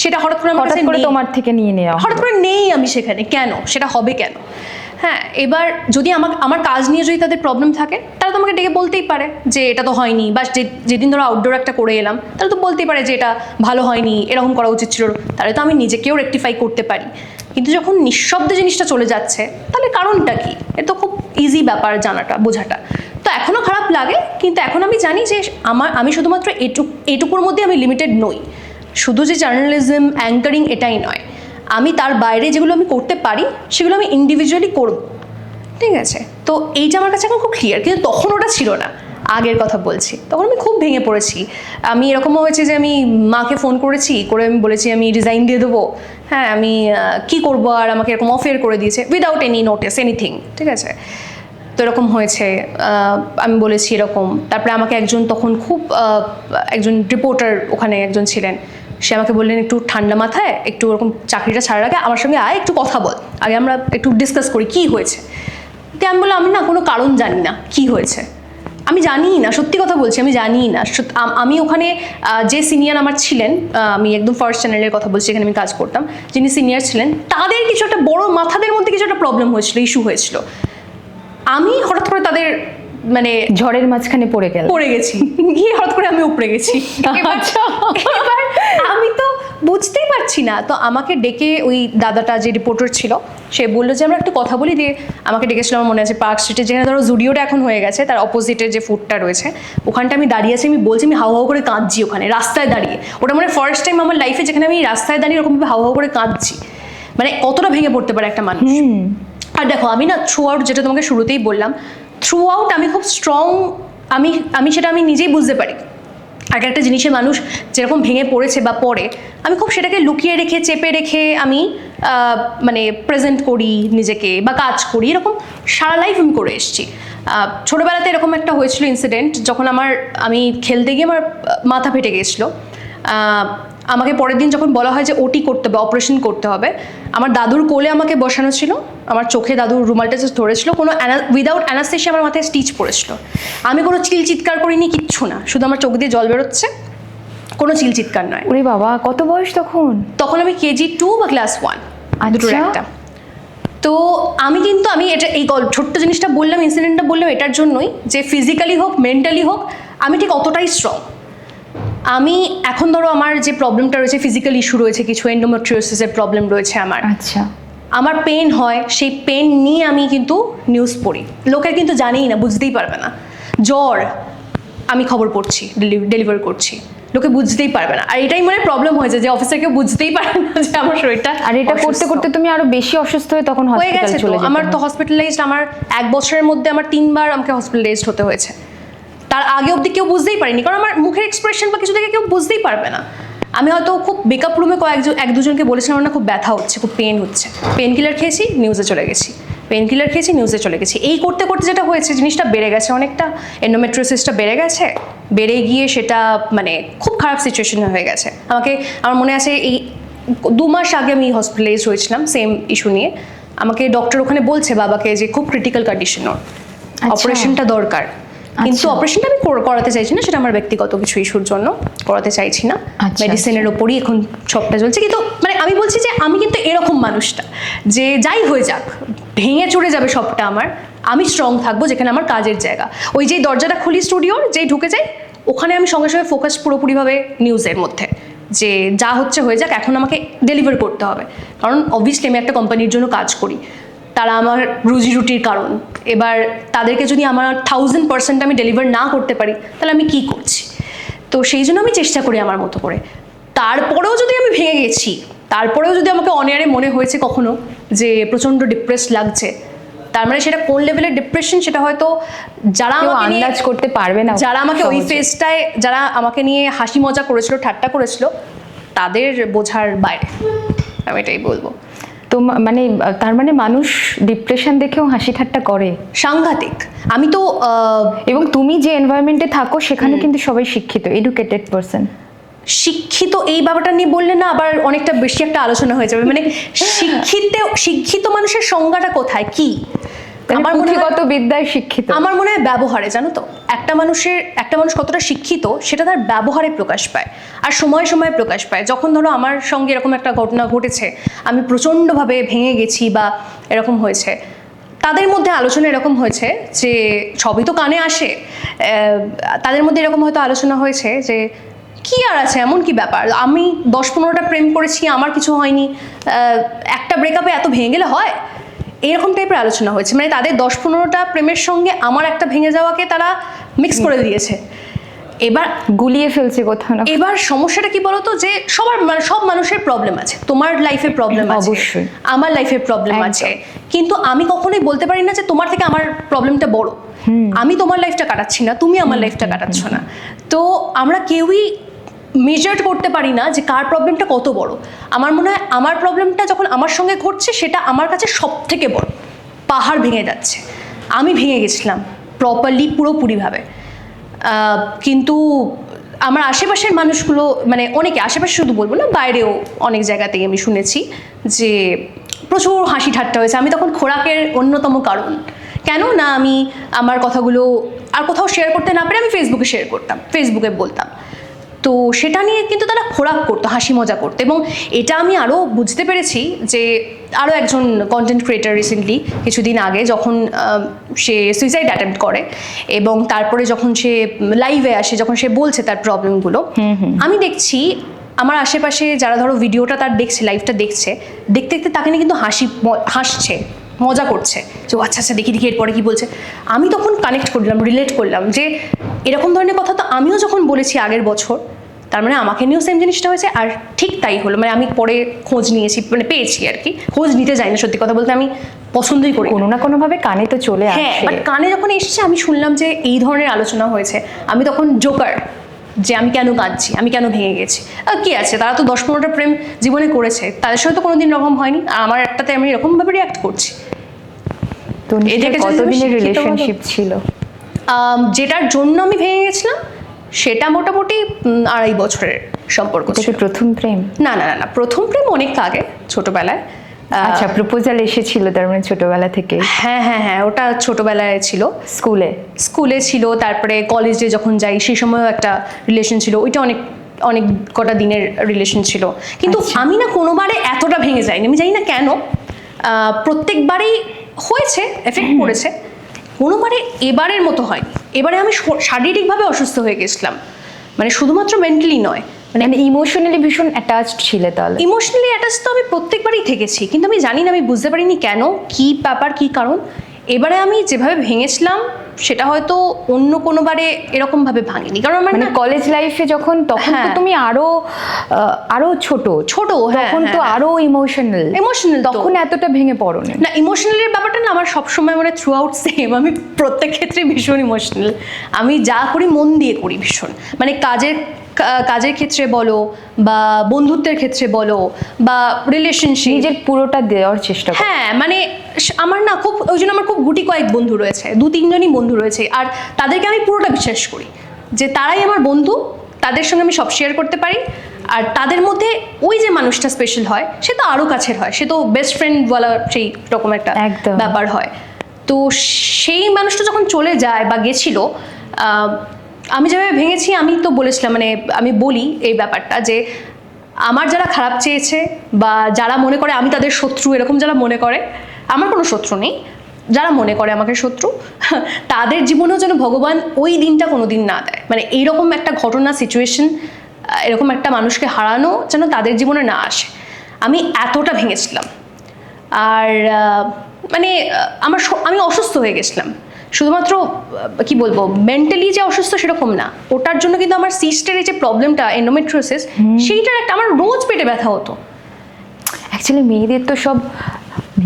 সেটা হঠাৎ করে তোমার থেকে নিয়ে নেওয়া, হঠাৎ করে নেই আমি সেখানে, কেন সেটা হবে কেন? হ্যাঁ, এবার যদি আমার কাজ নিয়ে যদি তাদের প্রবলেম থাকে, তারা তো আমাকে ডেকে বলতেই পারে যে এটা তো হয়নি, বা যেদিন ধরো আউটডোর একটা করে এলাম, তারা তো বলতেই পারে যে এটা ভালো হয়নি, এরকম করা উচিত ছিল, তাহলে তো আমি নিজেকেও রেকটিফাই করতে পারি। কিন্তু যখন নিঃশব্দে জিনিসটা চলে যাচ্ছে, তাহলে কারণটা কি? এটা তো খুব ইজি ব্যাপার জানাটা, বোঝাটা। তো এখনও খারাপ লাগে, কিন্তু এখন আমি জানি যে আমি শুধুমাত্র এটুকুর মধ্যে আমি লিমিটেড নই। শুধু যে জার্নালিজম, অ্যাঙ্কারিং এটাই নয়, আমি তার বাইরে যেগুলো আমি করতে পারি সেগুলো আমি ইন্ডিভিজুয়ালি করব, ঠিক আছে? তো এইটা আমার কাছে এখন খুব ক্লিয়ার, কিন্তু তখন ওটা ছিল না। আগের কথা বলছি, তখন আমি খুব ভেঙে পড়েছি। আমি এরকমও হয়েছে যে আমি মাকে ফোন করেছি, আমি বলেছি আমি রিজাইন দিয়ে দেবো, হ্যাঁ আমি কি করবো, আর আমাকে এরকম অফেয়ার করে দিয়েছে উইদাউট এনি নোটিস, এনিথিং, ঠিক আছে? তো এরকম হয়েছে, আমি বলেছি এরকম। তারপরে আমাকে একজন তখন খুব একজন রিপোর্টার ওখানে একজন ছিলেন, সে আমাকে বললেন একটু ঠান্ডা মাথায়, একটু ওরকম চাকরিটা ছাড়ার আগে আমার সঙ্গে একটু কথা বল, আগে আমরা একটু ডিসকাস করি কী হয়েছে। তো আমি বললাম আমি না কোনো কারণ জানি না কী হয়েছে, আমি জানিই না, সত্যি কথা বলছি, আমি জানিই না। আমি ওখানে যে সিনিয়র আমার ছিলেন, আমি একদম ফার্স্ট চ্যানেলের কথা বলছি, এখানে আমি কাজ করতাম, যিনি সিনিয়র ছিলেন, তাদের কিছু একটা বড় মাথাদের মধ্যে কিছু একটা প্রবলেম হয়েছিল, ইস্যু হয়েছিল। আমি হঠাৎ করে তাদের মানে ঝড়ের মাঝখানে পড়ে গেছি, গিয়ে হঠাৎ করে আমি উপরে গেছি। এবার আমি তো বুঝতেই পারছি না। তো আমাকে ডেকে ওই দাদাটা যে রিপোর্টার ছিল সে বললো যে আমরা একটু কথা বলি, দিয়ে আমাকে ডেকেছিল, আমার মনে আছে পার্ক স্ট্রিটে, যেখানে ধরো জুডিওটা এখন হয়ে গেছে তার অপোজিটের যে ফুডটা রয়েছে ওখানটা আমি দাঁড়িয়ে আছি। আমি বলছি আমি হাউ হাউ করে কাঁদছি ওখানে রাস্তায় দাঁড়িয়ে। ওটা মানে ফার্স্ট টাইম আমার লাইফে যেখানে আমি রাস্তায় দাঁড়িয়ে এরকমভাবে হাউ হাউ করে কাঁদছি। মানে কতটা ভেঙে পড়তে পারে একটা মানুষ। আর দেখো আমি না থ্রু আউট, যেটা তোমাকে শুরুতেই বললাম, থ্রু আউট আমি খুব স্ট্রং। আমি সেটা আমি নিজেই বুঝতে পারি। আর একটা জিনিসে মানুষ যেরকম ভেঙে পড়েছে বা পড়ে, আমি খুব সেটাকে লুকিয়ে রেখে চেপে রেখে আমি মানে প্রেজেন্ট করি নিজেকে বা কাজ করি, এরকম সারা লাইফ আমি করে এসেছি। ছোটোবেলাতে এরকম একটা হয়েছিল ইনসিডেন্ট, যখন আমি খেলতে গিয়ে আমার মাথা ফেটে গিয়েছিলো। আমাকে পরের দিন যখন বলা হয় যে ওটি করতে হবে, অপারেশন করতে হবে, আমার দাদুর কোলে আমাকে বসানো ছিল, আমার চোখে দাদুর রুমালটা জাস্ট ধরেছিল, কোনো উইদাউট অ্যানাস্থেশিয়া আমার মাথায় স্টিচ পড়েছিল। আমি কোনো চিৎকার করিনি, কিচ্ছু না, শুধু আমার চোখ দিয়ে জল বেরোচ্ছে, কোনো চিৎকার নয়। ওরে বাবা, কত বয়স তখন? তখন আমি কেজি 2 বা ক্লাস 1 দুটোর একটা। তো আমি এটা এই ছোট্ট জিনিসটা বললাম, ইনসিডেন্টটা বললাম এটার জন্যই যে ফিজিক্যালি হোক মেন্টালি হোক আমি ঠিক অতটাই স্ট্রং। আমি এখন ধরো আমার যে প্রবলেমটা রয়েছে, ফিজিক্যাল ইস্যু রয়েছে, কিছু এন্ডোমেট্রিওসিসের প্রবলেম রয়েছে আমার। আচ্ছা। আমার পেন হয়, সেই পেন নিয়ে আমি কিন্তু নিউজ পড়ি, লোকে কিন্তু জানেই না, বুঝতেই পারবে না। জ্বর, আমি খবর পড়ছি, ডেলিভার করছি, লোকে বুঝতেই পারবে না। আর এটাই মানে প্রবলেম হয়েছে যে অফিসে কেউ বুঝতেই পারে না যে আমার শরীরটা। আর এটা করতে করতে তুমি আরো বেশি অসুস্থ হয়ে তখন হয়ে গেছে। চলে যেতে। আমার তো হসপিটালাইজড, আমার 1 বছরের মধ্যে আমার 3 বার আমাকে হসপিটালাইজড হতে হয়েছে। তার আগে অবধি কেউ বুঝতেই পারেনি, কারণ আমার মুখের এক্সপ্রেশন বা কিছু দেখে কেউ বুঝতেই পারবে না। আমি হয়তো খুব বেকআপ রুমে এক দুজনকে বলেছিলাম আমার না খুব ব্যথা হচ্ছে, খুব পেন হচ্ছে, পেন কিলার খেয়েছি, নিউজে চলে গেছি, পেন কিলার খেয়েছি, নিউজে চলে গেছি। এই করতে করতে যেটা হয়েছে, জিনিসটা বেড়ে গেছে অনেকটা, এন্ডোমেট্রিওসিসটা বেড়ে গেছে, বেড়ে গিয়ে সেটা মানে খুব খারাপ সিচুয়েশনে হয়ে গেছে। আমার মনে আছে এই 2 মাস আগে আমি হসপিটালাইজ হয়েছিলাম সেম ইস্যু নিয়ে। আমাকে ডক্টর ওখানে বলছে বাবাকে যে খুব ক্রিটিক্যাল কন্ডিশন, ওর অপারেশনটা দরকার। কিন্তু অপারেশনটা আমি করাতে চাইছি না, সেটা আমার ব্যক্তিগত কিছু ইস্যুর জন্য করাতে চাইছি না। মেডিসিনের ওপরই এখন সবটা চলছে। কিন্তু মানে আমি বলছি যে আমি কিন্তু এরকম মানুষটা যে যাই হয়ে যাক, ভেঙে চড়ে যাবে সবটা আমার, আমি স্ট্রং থাকবো যেখানে আমার কাজের জায়গা। ওই যেই দরজাটা খুলি স্টুডিওর, যেই ঢুকে যাই, ওখানে আমি সঙ্গে সঙ্গে ফোকাস পুরোপুরিভাবে নিউজের মধ্যে, যে যা হচ্ছে হয়ে যাক, এখন আমাকে ডেলিভার করতে হবে। কারণ অবভিয়াসলি আমি একটা কোম্পানির জন্য কাজ করি, তারা আমার রুজি রুটির কারণ। এবার তাদেরকে যদি আমার 1000% আমি ডেলিভার না করতে পারি, তাহলে আমি কি করছি? তো সেই জন্য আমি চেষ্টা করি আমার মতো করে। তারপরেও যদি আমি ভেঙে গেছি, তারপরেও যদি আমাকে অনেয়ারে মনে হয়েছে কখনো যে প্রচণ্ড ডিপ্রেসড লাগছে, তার মানে সেটা কোন লেভেলের ডিপ্রেশন সেটা হয়তো যারা আমাকে আন্দাজ করতে পারবে না, যারা আমাকে ওই ফেজটায়, যারা আমাকে নিয়ে হাসি মজা করেছিল, ঠাট্টা করেছিল, তাদের বোঝার বাইরে, আমি এটাই বলবো। তো মানে তার মানে মানুষ ডিপ্রেশন দেখেও হাসি ঠাট্টা করে, সাংঘাতিক। আমি তো এবং তুমি যে এনভায়রনমেন্টে থাকো সেখানে কিন্তু সবাই শিক্ষিত, এডুকেটেড পারসন। শিক্ষিত এই ব্যাপারটা নিয়ে বললে না আবার অনেকটা বেশি একটা আলোচনা হয়ে যাবে। মানে শিক্ষিত মানুষের সংজ্ঞাটা কোথায়, কি? আমার পুঁথিগত বিদ্যায় শিক্ষিত, আমার মনে হয় ব্যবহারে, জানো তো, একটা মানুষ কতটা শিক্ষিত সেটা তার ব্যবহারে প্রকাশ পায়, আর সময় সময় প্রকাশ পায়। যখন ধরো আমার সঙ্গে এরকম একটা ঘটনা ঘটেছে, আমি প্রচণ্ডভাবে ভেঙে গেছি বা এরকম হয়েছে, তাদের মধ্যে আলোচনা এরকম হয়েছে যে সবই তো কানে আসে, তাদের মধ্যে এরকম হয়তো আলোচনা হয়েছে যে কি আর আছে, এমন কি ব্যাপার, আমি 10-15টা প্রেম করেছি, আমার কিছু হয়নি, একটা ব্রেকআপে এত ভেঙে গেলে হয়, এরকম টাইপের আলোচনা হয়েছে। মানে তাদের 10-15টা প্রেমের সঙ্গে আমার একটা ভেঙে যাওয়াকে তারা মিক্স করে দিয়েছে, এবার গুলিয়ে ফেলছে কোথাও না। এবার সমস্যাটা কি বলতো, যে সব মানুষের প্রবলেম আছে, তোমার লাইফে প্রবলেম আছে, অবশ্যই আমার লাইফে প্রবলেম আছে, কিন্তু আমি কখনোই বলতে পারি না যে তোমার থেকে আমার প্রবলেমটা বড়। আমি তোমার লাইফটা কাটাচ্ছি না, তুমি আমার লাইফটা কাটাচ্ছ না। তো আমরা কেউই মেজার করতে পারি না যে কার প্রবলেমটা কত বড়। আমার মনে হয় আমার প্রবলেমটা যখন আমার সঙ্গে ঘটছে, সেটা আমার কাছে সব থেকে বড়। পাহাড় ভেঙে যাচ্ছে, আমি ভেঙে গেছিলাম প্রপারলি, পুরোপুরিভাবে। কিন্তু আমার আশেপাশের মানুষগুলো, মানে অনেকে, আশেপাশে শুধু বলবো না, বাইরেও অনেক জায়গাতেই আমি শুনেছি যে প্রচুর হাসি ঠাট্টা হয়েছে। আমি তখন খোরাকের অন্যতম কারণ, কেন না আমি আমার কথাগুলো আর কোথাও শেয়ার করতে না পেরে আমি ফেসবুকে শেয়ার করতাম, ফেসবুকে বলতাম। তো সেটা নিয়ে কিন্তু তারা খোরাক করতো, হাসি মজা করতো। এবং এটা আমি আরও বুঝতে পেরেছি যে আরও একজন কন্টেন্ট ক্রিয়েটার রিসেন্টলি কিছুদিন আগে যখন সে সুইসাইড অ্যাটেম্প্ট করে, এবং তারপরে যখন সে লাইভে আসে, যখন সে বলছে তার প্রবলেমগুলো, আমি দেখছি আমার আশেপাশে যারা ধরো ভিডিওটা তার দেখছে, লাইভটা দেখছে, দেখতে দেখতে তাকে নিয়ে কিন্তু হাসছে, মজা করছে যে আচ্ছা আচ্ছা দেখি দেখি এরপরে কি বলছে। আমি তখন কানেক্ট করলাম, রিলেট করলাম যে এরকম ধরনের কথা তো আমিও যখন বলেছি আগের বছর, তার মানে আমাকে নিয়েও সেম জিনিসটা হয়েছে। আর ঠিক তাই হলো, মানে আমি পরে খোঁজ নিয়েছি, মানে পেয়েছি আর কি, খোঁজ নিতে যাই না সত্যি কথা বলতে, আমি পছন্দই করি কোনো না কোনোভাবে কানে তো চলে হ্যাঁ, আসে। বাট কানে যখন এসেছে আমি শুনলাম যে এই ধরনের আলোচনা হয়েছে, আমি তখন জোকার যে আমি কেন কাঁদছি, আমি কেন ভেঙে গেছি। কি আছে, তারা তো 10-15টা প্রেম জীবনে করেছে, তাদের সাথে তো কোনোদিন এরকম হয়নি, আর আমার একটাতে আমি এরকমভাবে রিয়াক্ট করছি। তো এদেরকে যদি কতদিনের শিক্ষিত হতো- রিলেশনশিপ ছিল? যেটার জন্য আমি ভেঙে গেছিলাম সেটা মোটামুটি 2.5 বছরের সম্পর্ক এটা কি ছিল। প্রথম প্রেম? না না না না, প্রথম প্রেম অনেক আগে, ছোটবেলায়। আচ্ছা, প্রপোজাল এসেছিল তার মানে ছোটবেলা থেকে? হ্যাঁ হ্যাঁ হ্যাঁ, ওটা ছোটবেলায় ছিল, স্কুলে? স্কুলে ছিল, তারপরে কলেজে যখন যাই সেই সময়ও একটা রিলেশন ছিল, ওইটা অনেক অনেক কটা দিনের রিলেশন ছিল। কিন্তু আচ্ছা। আমি না কোনোবারে এতটা ভেঙে যাইনি, আমি জানি না কেন, প্রত্যেকবারেই হয়েছে, এফেক্ট পড়েছে, কোনোবারে এবারের মতো হয়নি। এবারে আমি শারীরিকভাবে অসুস্থ হয়ে গেছিলাম, মানে শুধুমাত্র মেন্টালি নয়, মানে ইমোশনালি ভীষণ অ্যাটাচড ছিলে তাহলে? ইমোশনালি অ্যাটাচ তো আমি প্রত্যেকবারই থেকেছি, কিন্তু আমি জানি না, আমি বুঝতে পারিনি কেন, কী ব্যাপার, কী কারণ। এবারে আমি যেভাবে ভেঙেছিলাম সেটা হয়তো অন্য কোনোবারে এরকমভাবে ভাঙিনি, কারণ আমার মানে না কলেজ লাইফে যখন, তখন তো হ্যাঁ। তুমি আরো ছোট, হ্যাঁ, তখন তো হ্যাঁ, আরো ইমোশনাল, ইমোশনাল তখন এতটা ভেঙে পড়োনি? না, ইমোশনালের ব্যাপারটা না আমার সবসময় মানে থ্রু আউট সেম, আমি প্রত্যেক ক্ষেত্রে ভীষণ ইমোশনাল, আমি যা করি মন দিয়ে করি ভীষণ, মানে কাজের ক্ষেত্রে বলো বা বন্ধুত্বের ক্ষেত্রে বলো বা রিলেশনশিপ, নিজের পুরোটা দেওয়ার চেষ্টা করো। হ্যাঁ মানে আমার না খুব, ওই জন্য আমার খুব গুটি কয়েক বন্ধু রয়েছে, 2-3 জনই বন্ধু রয়েছে, আর তাদেরকে আমি পুরোটা বিশ্বাস করি যে তারাই আমার বন্ধু, তাদের সঙ্গে আমি সব শেয়ার করতে পারি। আর তাদের মধ্যে ওই যে মানুষটা স্পেশাল হয় সে তো আরও কাছের হয়, সে তো বেস্ট ফ্রেন্ড বলা সেই রকম একটা একদম। ব্যাপার হয়। তো সেই মানুষটা যখন চলে যায় বা গেছিল, আমি যেভাবে ভেঙেছি, আমি তো বলেছিলাম, মানে আমি বলি এই ব্যাপারটা যে আমার যারা খারাপ চেয়েছে বা যারা মনে করে আমি তাদের শত্রু, এরকম যারা মনে করে, আমার কোনো শত্রু নেই, যারা মনে করে আমাকে শত্রু, তাদের জীবনেও যেন ভগবান ওই দিনটা কোনো দিন না দেয়, মানে এইরকম একটা ঘটনা, সিচুয়েশন, এরকম একটা মানুষকে হারানো যেন তাদের জীবনে না আসে। আমি এতটা ভেঙেছিলাম, আর মানে আমি অসুস্থ হয়ে গেছিলাম, শুধুমাত্র কি বলবো, মেন্টালি যে অসুস্থ সেরকম না, ওটার জন্য কিন্তু আমার সিস্টের যে প্রবলেমটা, এন্ডোমেট্রিওসিস, সেইটার একটা, আমার রোজ পেটে ব্যথা হতো। অ্যাকচুয়ালি মেয়েদের তো সব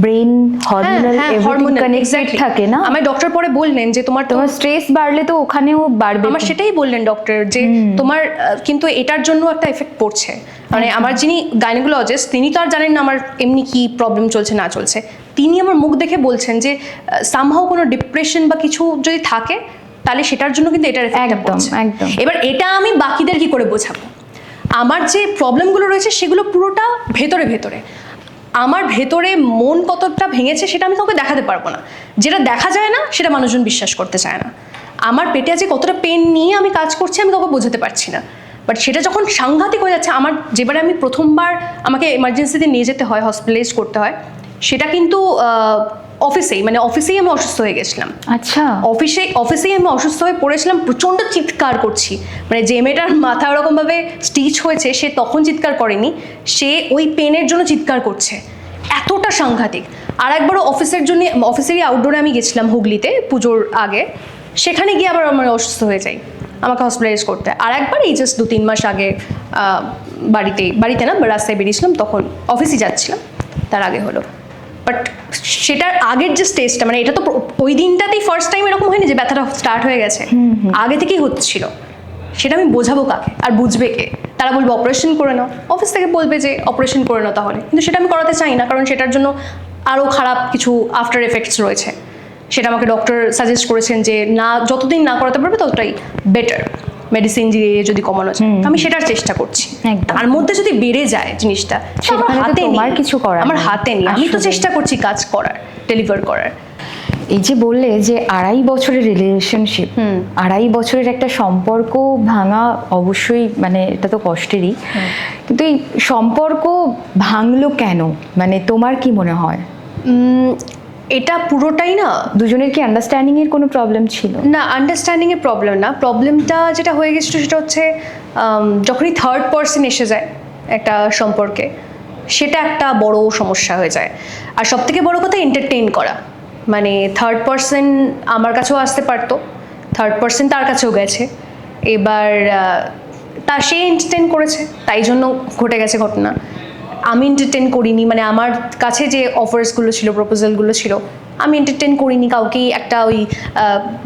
ব্রেন হরমোনাল এভরিথিং কানেক্টেড থাকে না? আমার ডক্টর পরে বললেন যে তোমার স্ট্রেস বাড়লে তো ওখানেও বাড়বে। আমার সেটাই বললেন ডক্টর যে তোমার কিন্তু এটার জন্য একটা এফেক্ট পড়ছে, মানে আমার যিনি গাইনোকোলজিস্ট তিনি তো আর জানেন না আমার এমনি কি প্রবলেম চলছে না চলছে, তিনি আমার মুখ দেখে বলছেন যে সামহাও কোনো ডিপ্রেশন বা কিছু যদি থাকে তাহলে সেটার জন্য কিন্তু এটার এফেক্টটা পড়ছে। একদম। এবার এটা আমি বাকিদের কি করে বোঝাবো, আমার যে প্রবলেমগুলো রয়েছে সেগুলো পুরোটা ভেতরে ভেতরে, আমার ভেতরে মন কতটা ভেঙেছে সেটা আমি কাউকে দেখাতে পারবো না, যেটা দেখা যায় না সেটা মানুষজন বিশ্বাস করতে চায় না। আমার পেটে আছে কতটা পেন নিয়ে আমি কাজ করছি আমি কাউকে বোঝাতে পারছি না, বাট সেটা যখন সাংঘাতিক হয়ে যাচ্ছে, আমার যেবারে আমি প্রথমবার আমাকে এমার্জেন্সিতে নিয়ে যেতে হয়, হসপিটালাইজ করতে হয়, সেটা কিন্তু অফিসেই আমি অসুস্থ হয়ে গেছিলাম। আচ্ছা, অফিসেই আমি অসুস্থ হয়ে পড়েছিলাম, প্রচণ্ড চিৎকার করছি, মানে যে মেয়েটার মাথা ওরকমভাবে স্টিচ হয়েছে সে তখন চিৎকার করেনি, সে ওই পেনের জন্য চিৎকার করছে, এতটা সাংঘাতিক। আর একবারও অফিসেরই আউটডোরে আমি গেছিলাম হুগলিতে পুজোর আগে, সেখানে গিয়ে আবার আমার অসুস্থ হয়ে যাই, আমাকে হসপিটালাইজ করতে। আর একবার এই জাস্ট 2-3 মাস আগে বাড়িতে না রাস্তায় বেরিয়েছিলাম, তখন অফিসে যাচ্ছিলাম, তার আগে হলো। বাট সেটার আগের যে স্টেজটা, মানে এটা তো ওই দিনটাতেই ফার্স্ট টাইম এরকম হয়নি যে ব্যথাটা স্টার্ট হয়ে গেছে, আগে থেকেই হচ্ছিল, সেটা আমি বোঝাবো কাকে আর বুঝবে কে? তারা বলবে অপারেশন করে নাও, অফিস থেকে বলবে যে অপারেশন করে নাও তাহলে, কিন্তু সেটা আমি করাতে চাই না, কারণ সেটার জন্য আরও খারাপ কিছু আফটার এফেক্টস রয়েছে, সেটা আমাকে ডক্টর সাজেস্ট করেছেন যে না, যতদিন না করাতে পারবে ততটাই বেটার, মেডিসিন দিয়ে যদি কমানো যায়। আমি সেটার চেষ্টা করছি, তার মধ্যে যদি বেড়ে যায় জিনিসটা আমার হাতে নেই, কিছু করার আমার হাতে নেই, আমি তো চেষ্টা করছি কাজ করার, ডেলিভার করার। এই যে বললে যে 2.5 বছরের রিলেশনশিপ, 2.5 বছরের একটা সম্পর্ক ভাঙা অবশ্যই, মানে এটা তো কষ্টেরই, কিন্তু এই সম্পর্ক ভাঙলো কেন, মানে তোমার কি মনে হয়? এটা পুরোটাই না, দুজনের কি আন্ডারস্ট্যান্ডিং এর কোনো প্রবলেম ছিল? না, আন্ডারস্ট্যান্ডিং এর প্রবলেম না, প্রবলেমটা যেটা হয়ে গেছিল সেটা হচ্ছে যখনই থার্ড পার্সন এসে যায় একটা সম্পর্কে, সেটা একটা বড় সমস্যা হয়ে যায়। আর সব থেকে বড় কথা এন্টারটেইন করা, মানে থার্ড পার্সন আমার কাছেও আসতে পারতো, থার্ড পার্সন তার কাছেও গেছে, এবার সে এন্টারটেইন করেছে, তাই জন্য ঘটে গেছে ঘটনা। আমি এন্টারটেইন করিনি, মানে আমার কাছে যে অফার্সগুলো ছিল, প্রপোজালগুলো ছিল, আমি এন্টারটেইন করিনি, কাউকেই একটা ওই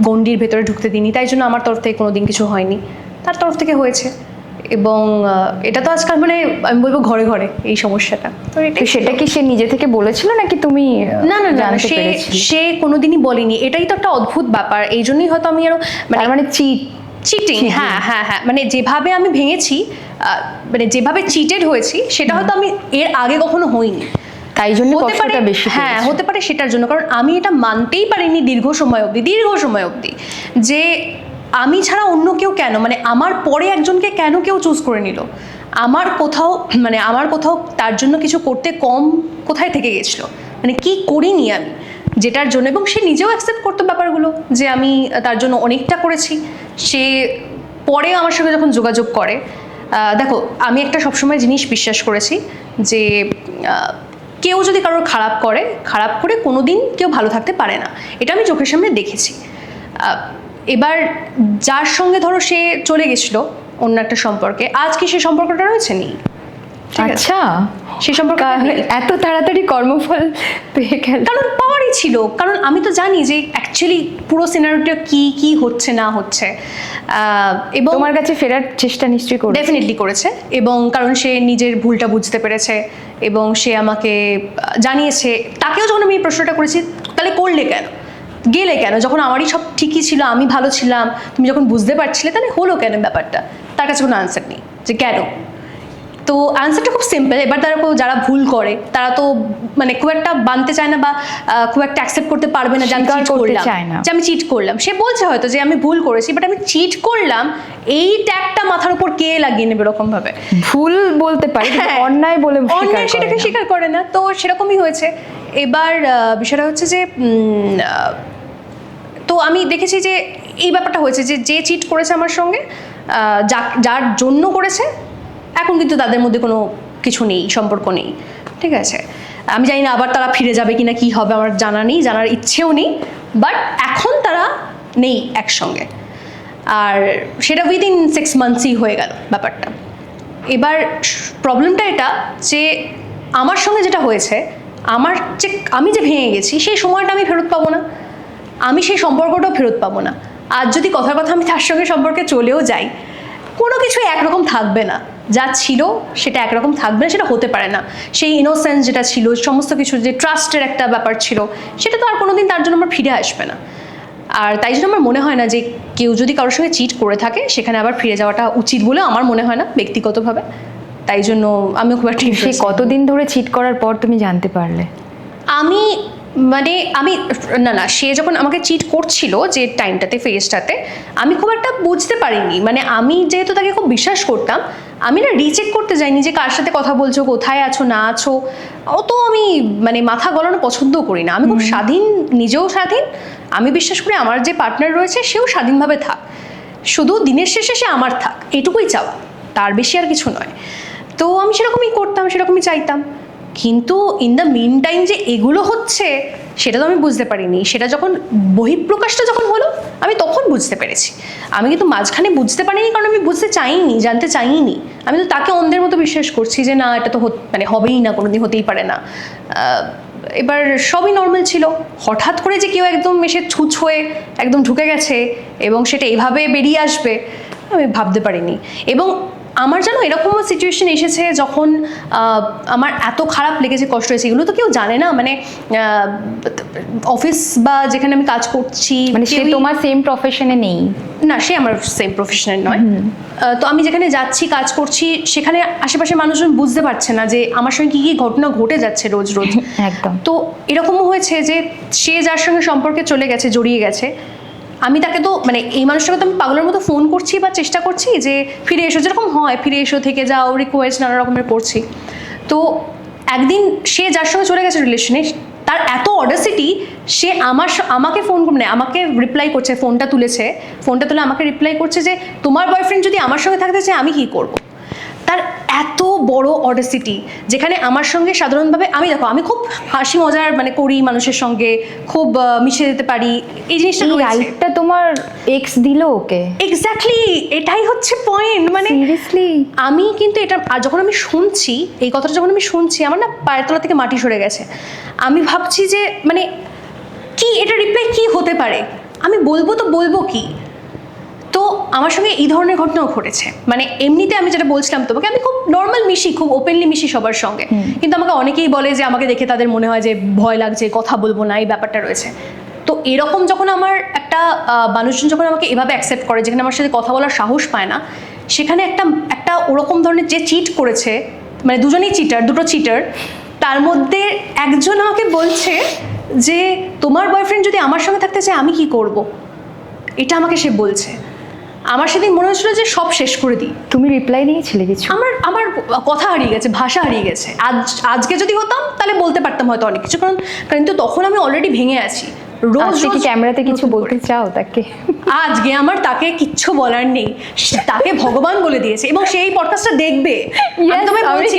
গণ্ডির ভেতরে ঢুকতে দিইনি, তাই জন্য আমার তরফ থেকে কোনোদিন কিছু হয়নি, তার তরফ থেকে হয়েছে। এবং এটা তো আজকাল মানে আমি বলবো ঘরে ঘরে এই সমস্যাটা। তো তো সেটা কি সে নিজে থেকে বলেছিল নাকি তুমি না না না, জানতে সে পেরেছিলে? সে কোনোদিনই বলেনি, এটাই তো একটা অদ্ভুত ব্যাপার। এই জন্যই হয়তো আমি আরো তার মানে চিটিং, cheating। হ্যাঁ হ্যাঁ হ্যাঁ, মানে যেভাবে আমি ভেঙেছি, মানে যেভাবে চিটেড হয়েছি, সেটা হয়তো আমি এর আগে কখনো হইনি। তাই জন্য হতে পারে, কষ্টটা বেশি হ্যাঁ পেয়েছো। হতে পারে সেটার জন্য, কারণ আমি এটা মানতেই পারিনি দীর্ঘ সময় অবধি যে আমি ছাড়া অন্য কেউ কেন, মানে আমার পরে একজনকে কেন কেউ চুজ করে নিল। আমার কোথাও তার জন্য কিছু করতে কম কোথায় থেকে গেছিলো, মানে কি করিনি আমি যেটার জন্য, এবং সে নিজেও অ্যাকসেপ্ট করতো ব্যাপারগুলো যে আমি তার জন্য অনেকটা করেছি। সে পরে আমার সঙ্গে যখন যোগাযোগ করে, দেখো আমি একটা সবসময় জিনিস বিশ্বাস করেছি যে কেউ যদি কারোর খারাপ করে কোনোদিন কেউ ভালো থাকতে পারে না, এটা আমি চোখের সামনে দেখেছি। এবার যার সঙ্গে ধরো সে চলে গেছিলো অন্য একটা সম্পর্কে, আজ কি সে সম্পর্কটা রয়েছে? নেই। ঠিক আছে? আচ্ছা, সেই সম্পর্কে এত তাড়াতাড়ি কর্মফল পেয়ে গেল? কারণ পাওয়ারই ছিল, কারণ আমি তো জানি যে অ্যাকচুয়ালি পুরো সিনারিওটা কি হচ্ছে না হচ্ছে। এবং তোমার কাছে ফেরার চেষ্টা নিশ্চয়ই করে? ডেফিনেটলি করেছে, এবং কারণ সে নিজের ভুলটা বুঝতে পেরেছে, এবং সে আমাকে জানিয়েছে। তাকেও যখন আমি এই প্রশ্নটা করেছি, তাহলে করলে কেন, গেলে কেন, যখন আমারই সব ঠিকই ছিল, আমি ভালো ছিলাম, তুমি যখন বুঝতে পারছিলে, তাহলে হলো কেন ব্যাপারটা? তার কাছে কোনো আনসার নেই যে কেন। তো আনসারটা খুব সিম্পল। এবার যারা ভুল করে তারা তো মানে খুব একটা বানতে চায় না, বা খুব একটা অ্যাকসেপ্ট করতে পারবে না যে আমি চিট করলাম, যে আমি চিট করলাম। সে বলছে হয়তো যে আমি ভুল করেছি, বাট আমি চিট করলাম, এই ট্যাগটা মাথার উপর কে লাগিয়ে নেবে এরকম ভাবে। ভুল বলতে পারি, অন্যায় বলে অন্যায় সেটাকে স্বীকার করে না। তো সেরকমই হয়েছে। এবার বিষয়টা হচ্ছে যে তো আমি দেখেছি যে এই ব্যাপারটা হয়েছে যে চিট করেছে আমার সঙ্গে, যার জন্য করেছে, এখন কিন্তু তাদের মধ্যে কোনো কিছু নেই, সম্পর্ক নেই। ঠিক আছে, আমি জানি না আবার তারা ফিরে যাবে কিনা, কি হবে আমার জানা নেই, জানার ইচ্ছেও নেই, বাট এখন তারা নেই একসঙ্গে। আর সেটা উইদিন 6 মান্থসই হয়ে গেল ব্যাপারটা। এবার প্রবলেমটা এটা যে আমার সঙ্গে যেটা হয়েছে, আমি যে ভেঙে গেছি, সেই সময়টা আমি ফেরত পাবো না, আমি সেই সম্পর্কটাও ফেরত পাবো না। আর যদি কথার কথা আমি তার সঙ্গে সম্পর্কে চলেও যাই, কোনো কিছুই একরকম থাকবে না, যা ছিল সেটা একরকম থাকবে না, সেটা হতে পারে না। সেই ইনোসেন্স যেটা ছিল, সমস্ত কিছু যে ট্রাস্টের একটা ব্যাপার ছিল, সেটা তো আর কোনোদিন তার জন্য আমার ফিরে আসবে না। আর তাই জন্য আমার মনে হয় না যে কেউ যদি কারোর সঙ্গে চিট করে থাকে, সেখানে আবার ফিরে যাওয়াটা উচিত বলে আমার মনে হয় না ব্যক্তিগতভাবে। তাই জন্য আমিও খুব একটা সে কতদিন ধরে চিট করার পর তুমি জানতে পারলে? আমি না, সে যখন আমাকে চিট করছিল যে টাইমটাতে, ফেজটাতে, আমি খুব একটা বুঝতে পারিনি। মানে আমি যেহেতু তাকে খুব বিশ্বাস করতাম, আমি না রিচেক করতে যাইনি যে কার সাথে কথা বলছো, কোথায় আছো না আছো, অত আমি মানে মাথা গলানো পছন্দও করি না। আমি খুব স্বাধীন, নিজেও স্বাধীন। আমি বিশ্বাস করি আমার যে পার্টনার রয়েছে সেও স্বাধীনভাবে থাক, শুধু দিনের শেষে সে আমার থাক, এটুকুই চাওয়া, তার বেশি আর কিছু নয়। তো আমি সেরকমই করতাম, সেরকমই চাইতাম। কিন্তু ইন দ্য মিন টাইম যে এগুলো হচ্ছে, সেটা তো আমি বুঝতে পারিনি। সেটা যখন বহিঃপ্রকাশটা যখন হলো, আমি তখন বুঝতে পেরেছি। আমি কিন্তু মাঝখানে বুঝতে পারিনি, কারণ আমি বুঝতে চাইনি, জানতে চাইনি। আমি তো তাকে অন্ধের মতো বিশ্বাস করছি যে না, এটা তো মানে হবেই না, কোনোদিন হতেই পারে না। এবার সবই নর্মাল ছিল। হঠাৎ করে যে কেউ একদম এসে ছুঁচ হয়ে একদম ঢুকে গেছে, এবং সেটা এভাবে বেরিয়ে আসবে, আমি ভাবতে পারিনি। এবং আমার যেন এরকম সিচুয়েশন এসেছে যখন আমার এত খারাপ লেগেছে, কষ্ট হয়েছে, এগুলো তো কেউ জানে না। মানে অফিস বা যেখানে আমি কাজ করছি, মানে সে তোমার সেম প্রফেশনে নেই? না, সে আমার সেম প্রফেশনের নয়। তো আমি যেখানে যাচ্ছি, কাজ করছি, সেখানে আশেপাশে মানুষজন বুঝতে পারছে না যে আমার সঙ্গে কী ঘটনা ঘটে যাচ্ছে রোজ রোজ। একদম। তো এরকমও হয়েছে যে সে যার সঙ্গে সম্পর্কে চলে গেছে, জড়িয়ে গেছে, আমি তাকে তো মানে এই মানুষটাকে তো আমি পাগলের মতো ফোন করছি বা চেষ্টা করছি যে ফিরে এসো, যেরকম হয় ফিরে এসো, থেকে যাও, রিকোয়েস্ট নানা রকমের করছি। তো একদিন সে যার সঙ্গে চলে গেছে রিলেশনে, তার এত অডাসিটি, সে আমাকে ফোন মানে আমাকে রিপ্লাই করছে, ফোনটা তুলে আমাকে রিপ্লাই করছে যে তোমার বয়ফ্রেন্ড যদি আমার সঙ্গে থাকতে চায় আমি কি করব। তার এত বড় অডাসিটি, যেখানে আমার সঙ্গে সাধারণভাবে আমি খুব হাসি মজার মানে করি, মানুষের সঙ্গে খুব মিশে যেতে পারি, এই জিনিসটা রাইটটা তোমার এক্স দিল ওকে? এক্স্যাক্টলি, এটাই হচ্ছে পয়েন্ট। মানে সিরিয়াসলি আমি কিন্তু এটা যখন আমি শুনছি এই কথাটা, যখন আমি শুনছি আমার না পায়ের তলা থেকে মাটি সরে গেছে। আমি ভাবছি যে মানে কি এটা রিপ্লাই কি হতে পারে, আমি বলবো কি। তো আমার সঙ্গে এই ধরনের ঘটনাও ঘটেছে। মানে এমনিতে আমি যেটা বলছিলাম তোমাকে, আমি খুব নর্মাল মিশি, খুব ওপেনলি মিশি সবার সঙ্গে, কিন্তু আমাকে অনেকেই বলে যে আমাকে দেখে তাদের মনে হয় যে ভয় লাগছে, কথা বলবো না, এই ব্যাপারটা রয়েছে। তো এরকম যখন আমার একটা মানুষজন যখন আমাকে এভাবে অ্যাকসেপ্ট করে, যেখানে আমার সাথে কথা বলার সাহস পায় না, সেখানে একটা ওরকম ধরনের যে চিট করেছে, মানে দুটো চিটার, তার মধ্যে একজন আমাকে বলছে যে তোমার বয়ফ্রেন্ড যদি আমার সঙ্গে থাকতে চায় আমি কি করব, এটা আমাকে সে বলছে। আমার সেদিন মনে হচ্ছিল যে সব শেষ করে দিই। তুমি রিপ্লাই দিয়েছিলে কিছু? আমার কথা হারিয়ে গেছে, ভাষা হারিয়ে গেছে। আজকে যদি হতাম তাহলে বলতে পারতাম হয়তো অনেক কিছু, কিন্তু তখন আমি অলরেডি ভেঙে আছি। রোজ কি ক্যামেরাতে কিছু বলতে চাও তাকে? আজকে আমার তাকে কিচ্ছু বলার নেই, তাকে ভগবান বলে দিয়েছে, এবং সেই পডকাস্টটা দেখবে। আমি তোমায় বলছি,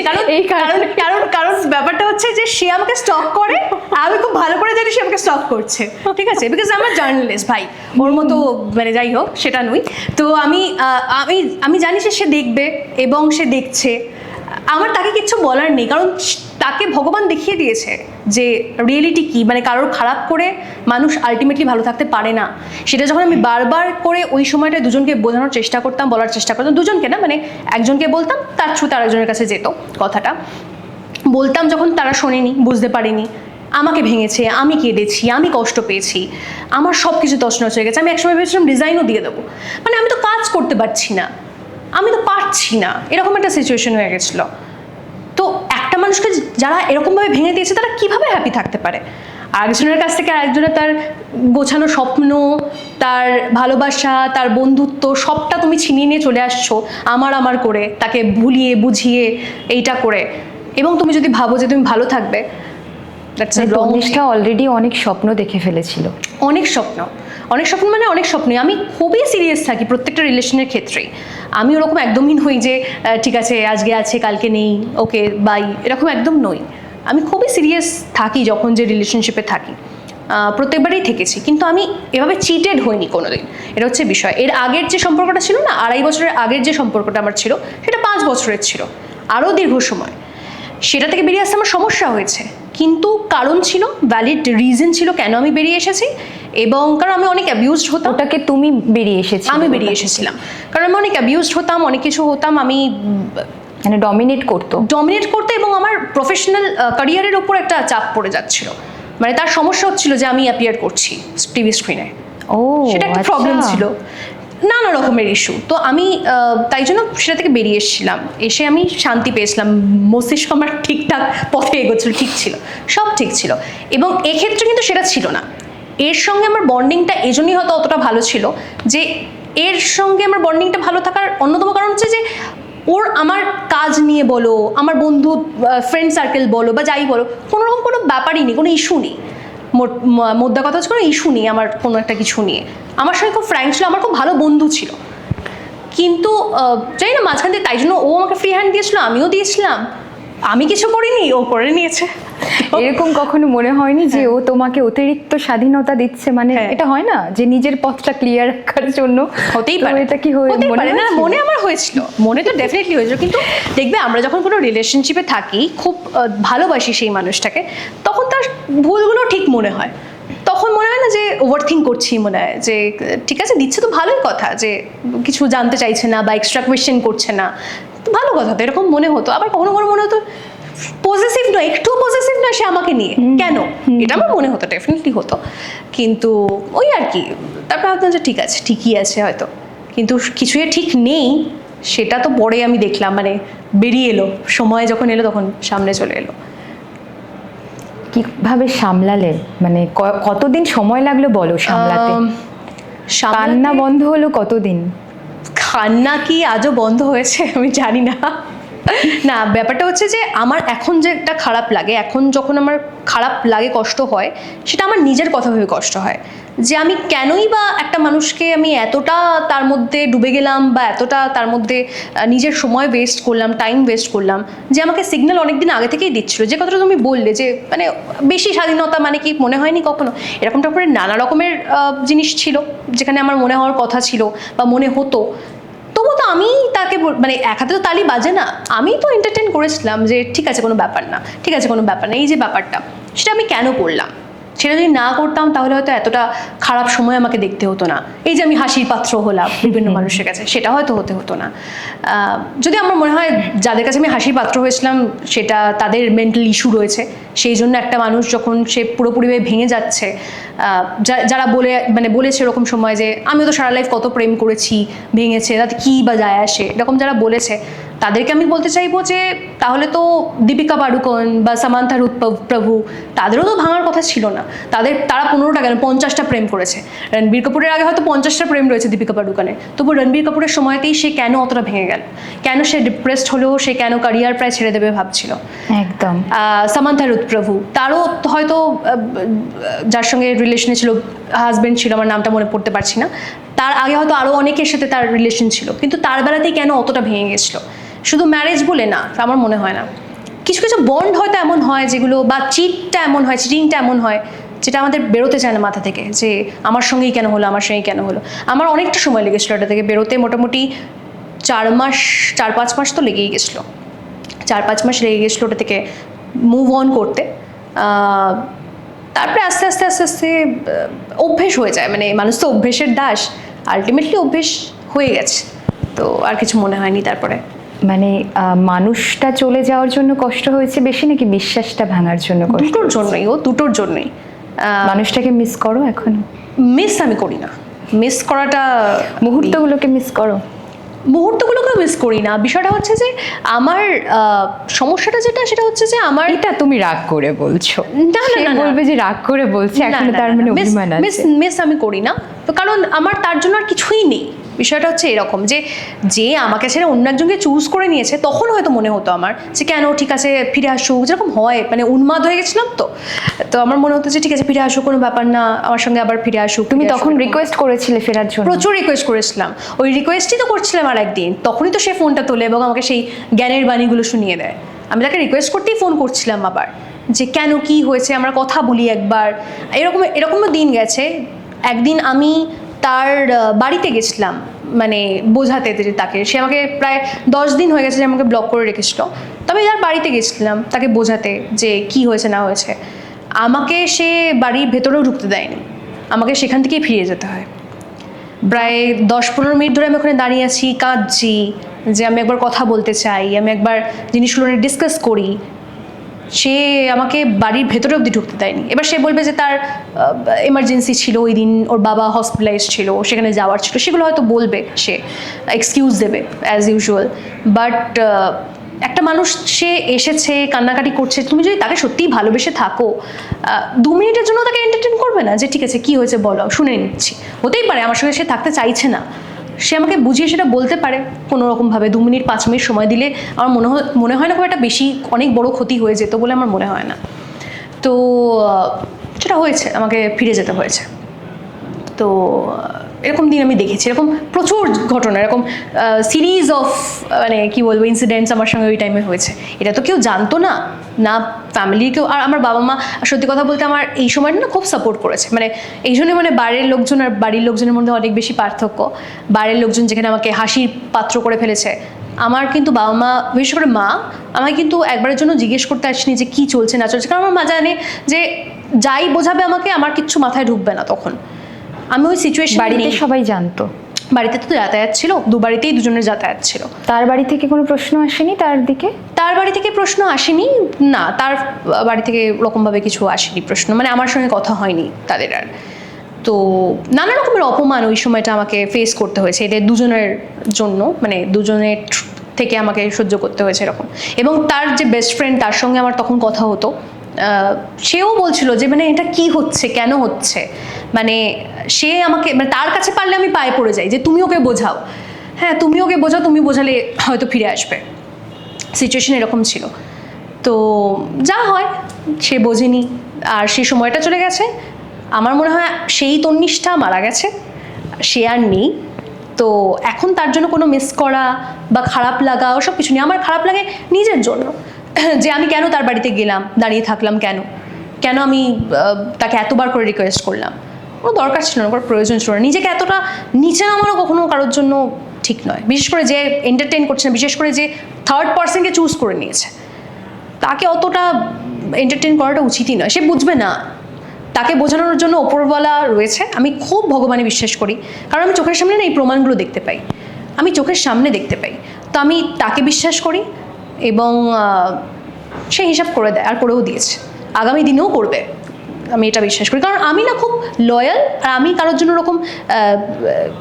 কারণ ব্যাপারটা হচ্ছে যে সে আমাকে স্টক করে, আমি খুব ভালো করে জানি সে আমাকে স্টক করছে, ঠিক আছে, বিকজ আমার জার্নালিস্ট ভাই, ওর মতো মানে যাই হোক সেটা নই। তো আমি জানি সে দেখবে এবং সে দেখছে। আমার তাকে কিচ্ছু বলার নেই, কারণ তাকে ভগবান দেখিয়ে দিয়েছে যে রিয়েলিটি কি, মানে কারোর খারাপ করে মানুষ আলটিমেটলি ভালো থাকতে পারে না। সেটা যখন আমি বারবার করে ওই সময়টা দুজনকে বোঝানোর চেষ্টা করতাম, বলার চেষ্টা করতাম, দুজনকে না মানে একজনকে বলতাম, তার থ্রুতে আরেকজনের কাছে যেত কথাটা, বলতাম, যখন তারা শোনেনি, বুঝতে পারেনি, আমাকে ভেঙেছে, আমি কেঁদেছি, আমি কষ্ট পেয়েছি, আমার সব কিছু তছনছ হয়ে গেছে। আমি একসময় ভেবেছিলাম ডিজাইনও দিয়ে দেবো, মানে আমি তো কাজ করতে পারছি না, আমি তো পারছি না, এরকম একটা সিচুয়েশন হয়ে গেছিলো। তো একটা মানুষকে যারা এরকমভাবে ভেঙে দিয়েছে তারা কিভাবে হ্যাপি থাকতে পারে? আরেকজনের কাছ থেকে আরেকজনের তার গোছানো স্বপ্ন, তার ভালোবাসা, তার বন্ধুত্ব সবটা তুমি ছিনিয়ে নিয়ে চলে আসছো আমার করে, তাকে ভুলিয়ে বুঝিয়ে এইটা করে। এবং তুমি যদি ভাবো যে তুমি ভালো থাকবে, রমেশটা অলরেডি অনেক স্বপ্ন দেখে ফেলেছিল, অনেক স্বপ্ন মানে অনেক স্বপ্নই। আমি খুবই সিরিয়াস থাকি প্রত্যেকটা রিলেশনের ক্ষেত্রেই। আমি ওরকম একদমই নই যে ঠিক আছে আজকে আছে কালকে নেই, ওকে বাই, এরকম একদম নই। আমি খুবই সিরিয়াস থাকি যখন যে রিলেশনশিপে থাকি, প্রত্যেকবারই থেকেছি, কিন্তু আমি এভাবে চিটেড হইনি কোনোদিন, এটা হচ্ছে বিষয়। এর আগের যে সম্পর্কটা ছিল না, 2.5 বছরের আগের যে সম্পর্কটা আমার ছিল, সেটা 5 বছরের ছিল, আরও দীর্ঘ সময়। সেটা থেকে বেরিয়ে আসতে আমার সমস্যা হয়েছে, কিন্তু কারণ ছিল, ভ্যালিড রিজন ছিল কেন আমি বেরিয়ে এসেছি। এবং কারণ আমি অনেক অ্যাবিউজড হতাম। ওটাকে তুমি বেরিয়ে এসেছি? আমি বেরিয়ে এসেছিলাম কারণ আমি অনেক অ্যাবিউজড হতাম, অনেক কিছু হতাম, আমি মানে ডমিনেট করতো, এবং আমার প্রফেশনাল ক্যারিয়ারের ওপর একটা চাপ পড়ে যাচ্ছিল। মানে তার সমস্যা হচ্ছিল যে আমি অ্যাপিয়ার করছি টিভি স্ক্রিনে, সেটা একটা প্রবলেম ছিল, নানা রকমের ইস্যু। তো আমি তাই জন্য সেটা থেকে বেরিয়ে এসেছিলাম, এসে আমি শান্তি পেয়েছিলাম, মস্তিষ্ক আমার ঠিকঠাক পথে এগোচ্ছিল, ঠিক ছিল, সব ঠিক ছিল। এবং এক্ষেত্রে কিন্তু সেটা ছিল না। এর সঙ্গে আমার বন্ডিংটা এজন্যই হয়তো অতটা ভালো ছিল, যে এর সঙ্গে আমার বন্ডিংটা ভালো থাকার অন্যতম কারণ হচ্ছে যে ওর আমার কাজ নিয়ে বলো, আমার বন্ধু ফ্রেন্ড সার্কেল বলো বা যাই বলো, কোনোরকম কোনো ব্যাপারই নেই, কোনো ইস্যু নেই। মোদ্দা কথা হচ্ছে কোনো ইস্যু নেই আমার কোনো একটা কিছু নিয়ে। আমার সঙ্গে খুব ফ্র্যাঙ্ক ছিল, আমার খুব ভালো বন্ধু ছিল, কিন্তু জানি না মাঝখান দিয়ে, তাই জন্য ও আমাকে ফ্রি হ্যান্ড দিয়েছিল, আমিও দিয়েছিলাম, আমি কিছু করিনি, ও করে নিয়েছে। এরকম কখনো মনে হয়নি যে ও তোমাকে অতিরিক্ত স্বাধীনতা দিচ্ছে? মানে এটা হয় না যে নিজের পথটা ক্লিয়ার রাখার জন্য? হতেই পারে, এটা কি হতে পারে না, মনে আমার হয়েছিল, মনে তো ডেফিনেটলি হয়েছিল। কিন্তু দেখবে আমরা যখন কোনো রিলেশনশিপে থাকি, খুব ভালোবাসি সেই মানুষটাকে, তখন তার ভুলগুলো ঠিক মনে হয়, তখন মনে হয় না যে ওভারথিঙ্ক করছি, মনে হয় যে ঠিক আছে দিচ্ছে তো ভালোই কথা, যে কিছু জানতে চাইছে না বা এক্সট্রা কোয়েশ্চেন করছে না, তো ভালো কথা। তো এরকম মনে হতো। আবার কখনো কখনো মনে হতো পজেসিভ নয়, একটু পজেসিভ নয় সে আমাকে নিয়ে, কেন, এটা আমার মনে হতো, ডেফিনেটলি হতো। কিন্তু ওই আর কি, তারপর ভাবতাম যে ঠিক আছে, ঠিকই আছে হয়তো, কিন্তু কিছুই ঠিক নেই, সেটা তো পরে আমি দেখলাম, মানে বেরিয়ে এলো, সময় যখন এলো তখন সামনে চলে এলো। কিভাবে সামলালে? মানে কতদিন সময় লাগলো বলো সামলাতে? কান্না বন্ধ হলো কতদিন? কান্না কি আজও বন্ধ হয়েছে আমি জানি না। না, ব্যাপারটা হচ্ছে যে আমার এখন যেটা খারাপ লাগে, এখন যখন আমার খারাপ লাগে, কষ্ট হয়, সেটা আমার নিজের কথা ভেবে কষ্ট হয় যে আমি কেনই বা একটা মানুষকে আমি এতটা তার মধ্যে ডুবে গেলাম, বা এতটা তার মধ্যে নিজের সময় ওয়েস্ট করলাম, টাইম ওয়েস্ট করলাম, যে আমাকে সিগন্যাল অনেকদিন আগে থেকেই দিচ্ছিল। যে কথাটা তুমি বললে যে মানে বেশি স্বাধীনতা মানে কি মনে হয়নি কখনো, এরকম টাইপের নানা রকমের জিনিস ছিল যেখানে আমার মনে হওয়ার কথা ছিল বা মনে হতো। তবুও তো আমি তাকে মানে এক হাতে তো তালি বাজে না, আমি তো এন্টারটেন করেছিলাম যে ঠিক আছে কোনো ব্যাপার না, ঠিক আছে কোনো ব্যাপার না। এই যে ব্যাপারটা, সেটা আমি কেন করলাম? সেটা যদি না করতাম তাহলে হয়তো এতটা খারাপ সময় আমাকে দেখতে হতো না। এই যে আমি হাসির পাত্র হলাম বিভিন্ন মানুষের কাছে, সেটা হয়তো হতে হতো না। যদি আমার মনে হয় যাদের কাছে আমি হাসির পাত্র হয়েছিলাম সেটা তাদের মেন্টাল ইস্যু রয়েছে, সেই জন্য একটা মানুষ যখন সে পুরোপুরিভাবে ভেঙে যাচ্ছে, যারা বলেছে এরকম সময় যে আমিও তো সারা লাইফ কত প্রেম করেছি, ভেঙেছে, তাতে কী বা যায় আসে, এরকম যারা বলেছে তাদেরকে আমি বলতে চাইবো যে তাহলে তো দীপিকা পাডুকোন বা সামান্থা রুথ প্রভু, তাদেরও তো ভাঙার কথা ছিল না। তারা 15টা কেন 50টা প্রেম করেছে। রণবীর কাপুরের আগে হয়তো 50টা প্রেম রয়েছে দীপিকা পাডুকোনের, তবু রণবীর কাপুরের সময়তেই সে কেন অতটা ভেঙে গেল? কেন সে ডিপ্রেসড হলো? সে কেন ক্যারিয়ার প্রায় ছেড়ে দেবে ভাবছিল? একদম। সামান্থা রুথ প্রভু, তারও হয়তো যার সঙ্গে রিলেশনে ছিল, হাজবেন্ড ছিল, আমার নামটা মনে পড়তে পারছি না, তার আগে হয়তো আরও অনেকের সাথে তার রিলেশন ছিল, কিন্তু তার বেলাতেই কেন অতটা ভেঙে গেছিলো? শুধু ম্যারেজ বলে না, আমার মনে হয় না। কিছু কিছু বন্ড হয়তো এমন হয় যেগুলো, বা চিটিংটা এমন হয় যেটা আমাদের বেরোতে চায় না মাথা থেকে, যে আমার সঙ্গেই কেন হলো, আমার সঙ্গেই কেন হলো। আমার অনেকটা সময় লেগেছিলো এটা থেকে বেরোতে, মোটামুটি 4-5 মাস তো লেগেই গেছিলো। 4-5 মাস লেগে গেছিলো ওটা থেকে মুভ অন করতে। তারপরে আস্তে আস্তে আস্তে আস্তে অভ্যেস হয়ে যায়, মানে মানুষ তো অভ্যেসের দাস, আলটিমেটলি অভ্যেস হয়ে গেছে, তো আর কিছু মনে হয়নি তারপরে। মানে মানুষটা চলে যাওয়ার জন্য কষ্ট হয়েছে বেশি, নাকি বিশ্বাসটা ভাঙার জন্য কষ্ট? দুটোর জন্যই, দুটোর জন্যই। মানুষটাকে মিস করো এখনো? মিস আমি করি না, মিস করাটা, মুহূর্তগুলোকে মিস করো? মুহূর্তগুলোকে মিস করি না। বিষয়টা হচ্ছে যে আমার সমস্যাটা সেটা হচ্ছে যে আমার, এটা তুমি রাগ করে বলছো? না না না, বলবে যে রাগ করে বলছে, এখন তার মানে অভিমান আছে। মিস আমি করি না, তো কারণ আমার তার জন্য আর কিছুই নেই। বিষয়টা হচ্ছে এরকম যে আমাকে ছেড়ে অন্য একজনকে চুজ করে নিয়েছে, তখন হয়তো মনে হতো আমার যে কেন, ঠিক আছে ফিরে আসুক, যেরকম হয়, মানে উন্মাদ হয়ে গেছিলাম তো আমার মনে হতো যে ঠিক আছে ফিরে আসুক, কোনো ব্যাপার না, আমার সঙ্গে আবার ফিরে আসুক। তুমি তখন রিকোয়েস্ট করেছিলে ফেরার জন্য? প্রচুর রিকোয়েস্ট করেছিলাম, ওই রিকোয়েস্টই তো করছিলাম। আর একদিন তখনই তো সে ফোনটা তোলে এবং আমাকে সেই জ্ঞানের বাণীগুলো শুনিয়ে দেয়। আমি তাকে রিকোয়েস্ট করতেই ফোন করছিলাম আবার, যে কেন, কি হয়েছে, আমরা কথা বলি একবার। এরকমও দিন গেছে। একদিন আমি তার বাড়িতে গেছিলাম, মানে বোঝাতে তাকে, সে আমাকে প্রায় 10 দিন হয়ে গেছে যে আমাকে ব্লক করে রেখেছিল, তবে তার বাড়িতে গেছিলাম তাকে বোঝাতে যে কি হয়েছে না হয়েছে। আমাকে সে বাড়ির ভেতরেও ঢুকতে দেয়নি, আমাকে সেখান থেকেই ফিরে যেতে হয়। প্রায় 10-15 মিনিট ধরে আমি ওখানে দাঁড়িয়ে আছি, কাঁদছি, যে আমি একবার কথা বলতে চাই, আমি একবার জিনিসগুলো নিয়ে ডিসকাস করি। সে আমাকে বাড়ির ভেতরে অবধি ঢুকতে দেয়নি। এবার সে বলবে যে তার এমার্জেন্সি ছিল, ওই দিন ওর বাবা হসপিটালাইজড ছিল, সেখানে যাওয়ার ছিল, সেগুলো হয়তো বলবে, সে এক্সকিউজ দেবে অ্যাজ ইউজুয়াল। বাট একটা মানুষ সে এসেছে, কান্নাকাটি করছে, তুমি যদি তাকে সত্যিই ভালোবেসে থাকো, 2 মিনিটের জন্য তাকে এন্টারটেন করবে না যে ঠিক আছে কি হয়েছে বলো, শুনে নিচ্ছি। হতেই পারে আমার সঙ্গে সে থাকতে চাইছে না, সে আমাকে বুঝিয়ে সেটা বলতে পারে কোনো রকমভাবে। 2 মিনিট 5 মিনিট সময় দিলে আমার মনে হয় না খুব একটা বেশি অনেক বড় ক্ষতি হয়ে যেত বলে আমার মনে হয় না। তো সেটা হয়েছে, আমাকে ফিরে যেতে হয়েছে। তো এরকম দিন আমি দেখেছি, এরকম প্রচুর ঘটনা, এরকম সিরিজ অফ মানে কি বলবো ইনসিডেন্টস আমার সঙ্গে ওই টাইমে হয়েছে। এটা তো কেউ জানতো না, না ফ্যামিলির কেউ। আর আমার বাবা মা সত্যি কথা বলতে আমার এই সময়টা না খুব সাপোর্ট করেছে, মানে এই জন্যই মানে বাইরের লোকজন আর বাড়ির লোকজনের মধ্যে অনেক বেশি পার্থক্য। বাইরের লোকজন যেখানে আমাকে হাসির পাত্র করে ফেলেছে, আমার কিন্তু বাবা মা, বিশেষ করে মা, আমায় কিন্তু একবারের জন্য জিজ্ঞেস করতে আসেনি যে কী চলছে না চলছে, কারণ আমার মা জানে যে যাই বোঝাবে আমাকে, আমার কিচ্ছু মাথায় ঢুকবে না তখন। আমি ওই সিচুয়েশন, বাড়িতে সবাই জানতো? বাড়িতে তো যাতায়াত ছিল, বাড়িতেই দুজনের যাতায়াত ছিল। তার বাড়ি থেকে কোনো প্রশ্ন আসেনি তার দিকে? তার বাড়ি থেকে প্রশ্ন আসেনি, না তার বাড়ি থেকে ওরকমভাবে কিছু আসেনি প্রশ্ন, মানে আমার সঙ্গে কথা হয়নি তাদের আর। তো নানা রকমের অপমান ওই সময়টা আমাকে ফেস করতে হয়েছে এদের দুজনের জন্য, মানে দুজনের থেকে আমাকে সহ্য করতে হয়েছে এরকম। এবং তার যে বেস্ট ফ্রেন্ড, তার সঙ্গে আমার তখন কথা হতো, সেও বলছিল যে মানে এটা কি হচ্ছে, কেন হচ্ছে, মানে সে আমাকে, মানে তার কাছে পারলে আমি পায়ে পড়ে যাই যে তুমি ওকে বোঝাও, হ্যাঁ তুমি ওকে বোঝাও, তুমি বোঝালে হয়তো ফিরে আসবে। সিচুয়েশন এরকম ছিল। তো যা হয় সে বোঝেনি, আর সেই সময়টা চলে গেছে। আমার মনে হয় সেই তন্নিষ্ঠা মারা গেছে, সে আর নেই। তো এখন তার জন্য কোনো মিস করা বা খারাপ লাগা ওসব কিছু নেই। আমার খারাপ লাগে নিজের জন্য, যে আমি কেন তার বাড়িতে গেলাম, দাঁড়িয়ে থাকলাম, কেন আমি তাকে এতবার করে রিকোয়েস্ট করলাম। কোনো দরকার ছিল না, কোনো প্রয়োজন ছিল না। নিজেকে এতটা নিচে নামানো কখনো কারোর জন্য ঠিক নয়, বিশেষ করে যে এন্টারটেইন করছে না, বিশেষ করে যে থার্ড পার্সনকে চুজ করে নিয়েছে, তাকে অতটা এন্টারটেইন করাটা উচিতই নয়। সে বুঝবে না, তাকে বোঝানোর জন্য ওপরওয়ালা রয়েছে। আমি খুব ভগবানে বিশ্বাস করি, কারণ আমি চোখের সামনে না এই প্রমাণগুলো দেখতে পাই, আমি চোখের সামনে দেখতে পাই। তো আমি তাকে বিশ্বাস করি এবং সে হিসাব করে দেয়, আর করেও দিয়েছে, আগামী দিনেও করবে, আমি এটা বিশ্বাস করি। কারণ আমি না খুব লয়াল, আর আমি কারোর জন্য ওরকম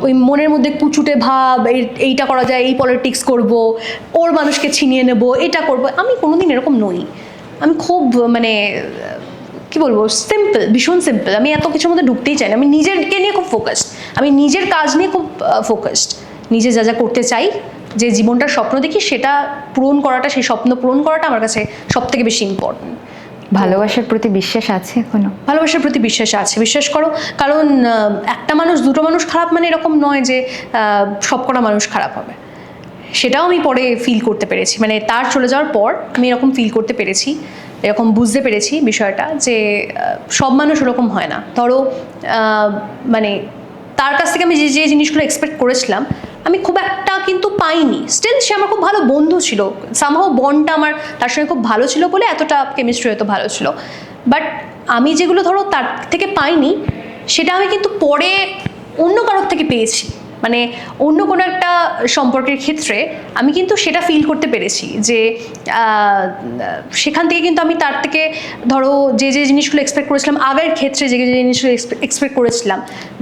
ওই মনের মধ্যে কুচুটে ভাব, এইটা করা যায়, এই পলিটিক্স করব, ওর মানুষকে ছিনিয়ে নেব, এটা করব, আমি কোনোদিন এরকম নই। আমি খুব মানে কি বলবো, সিম্পল, ভীষণ সিম্পল। আমি এত কিছুর মধ্যে ঢুকতেই চাই না। আমি নিজেকে নিয়ে খুব ফোকাসড, আমি নিজের কাজ নিয়ে খুব ফোকাসড। নিজে যা যা করতে চাই, যে জীবনটার স্বপ্ন দেখি, সেটা পূরণ করাটা, সেই স্বপ্ন পূরণ করাটা আমার কাছে সব থেকে বেশি ইম্পর্টেন্ট। ভালোবাসার প্রতি বিশ্বাস আছে এখনো? ভালোবাসার প্রতি বিশ্বাস আছে, বিশ্বাস করো। কারণ একটা মানুষ, দুটো মানুষ খারাপ মানে এরকম নয় যে সবকটা মানুষ খারাপ হবে। সেটাও আমি পরে ফিল করতে পেরেছি, মানে তার চলে যাওয়ার পর আমি এরকম ফিল করতে পেরেছি, এরকম বুঝতে পেরেছি বিষয়টা, যে সব মানুষ ওরকম হয় না। ধরো মানে তার কাছ থেকে আমি যে যে জিনিসগুলো এক্সপেক্ট করেছিলাম, আমি খুব একটা কিন্তু পাইনি। স্টিল সে আমার খুব ভালো বন্ধু ছিল, সামহাও বন্ডটা আমার তার সঙ্গে খুব ভালো ছিল বলে এতটা কেমিস্ট্রি হয়তো ভালো ছিল। বাট আমি যেগুলো ধরো তার থেকে পাইনি, সেটা আমি কিন্তু পরে অন্য কারোর থেকে পেয়েছি। মানে অন্য কোনো একটা সম্পর্কের ক্ষেত্রে আমি কিন্তু সেটা ফিল করতে পেরেছি, যে সেখান থেকে কিন্তু আমি তার থেকে ধরো যে যে জিনিসগুলো এক্সপেক্ট করেছিলাম আগের ক্ষেত্রে, যে যে জিনিসগুলো এক্সপেক্ট করেছিলাম,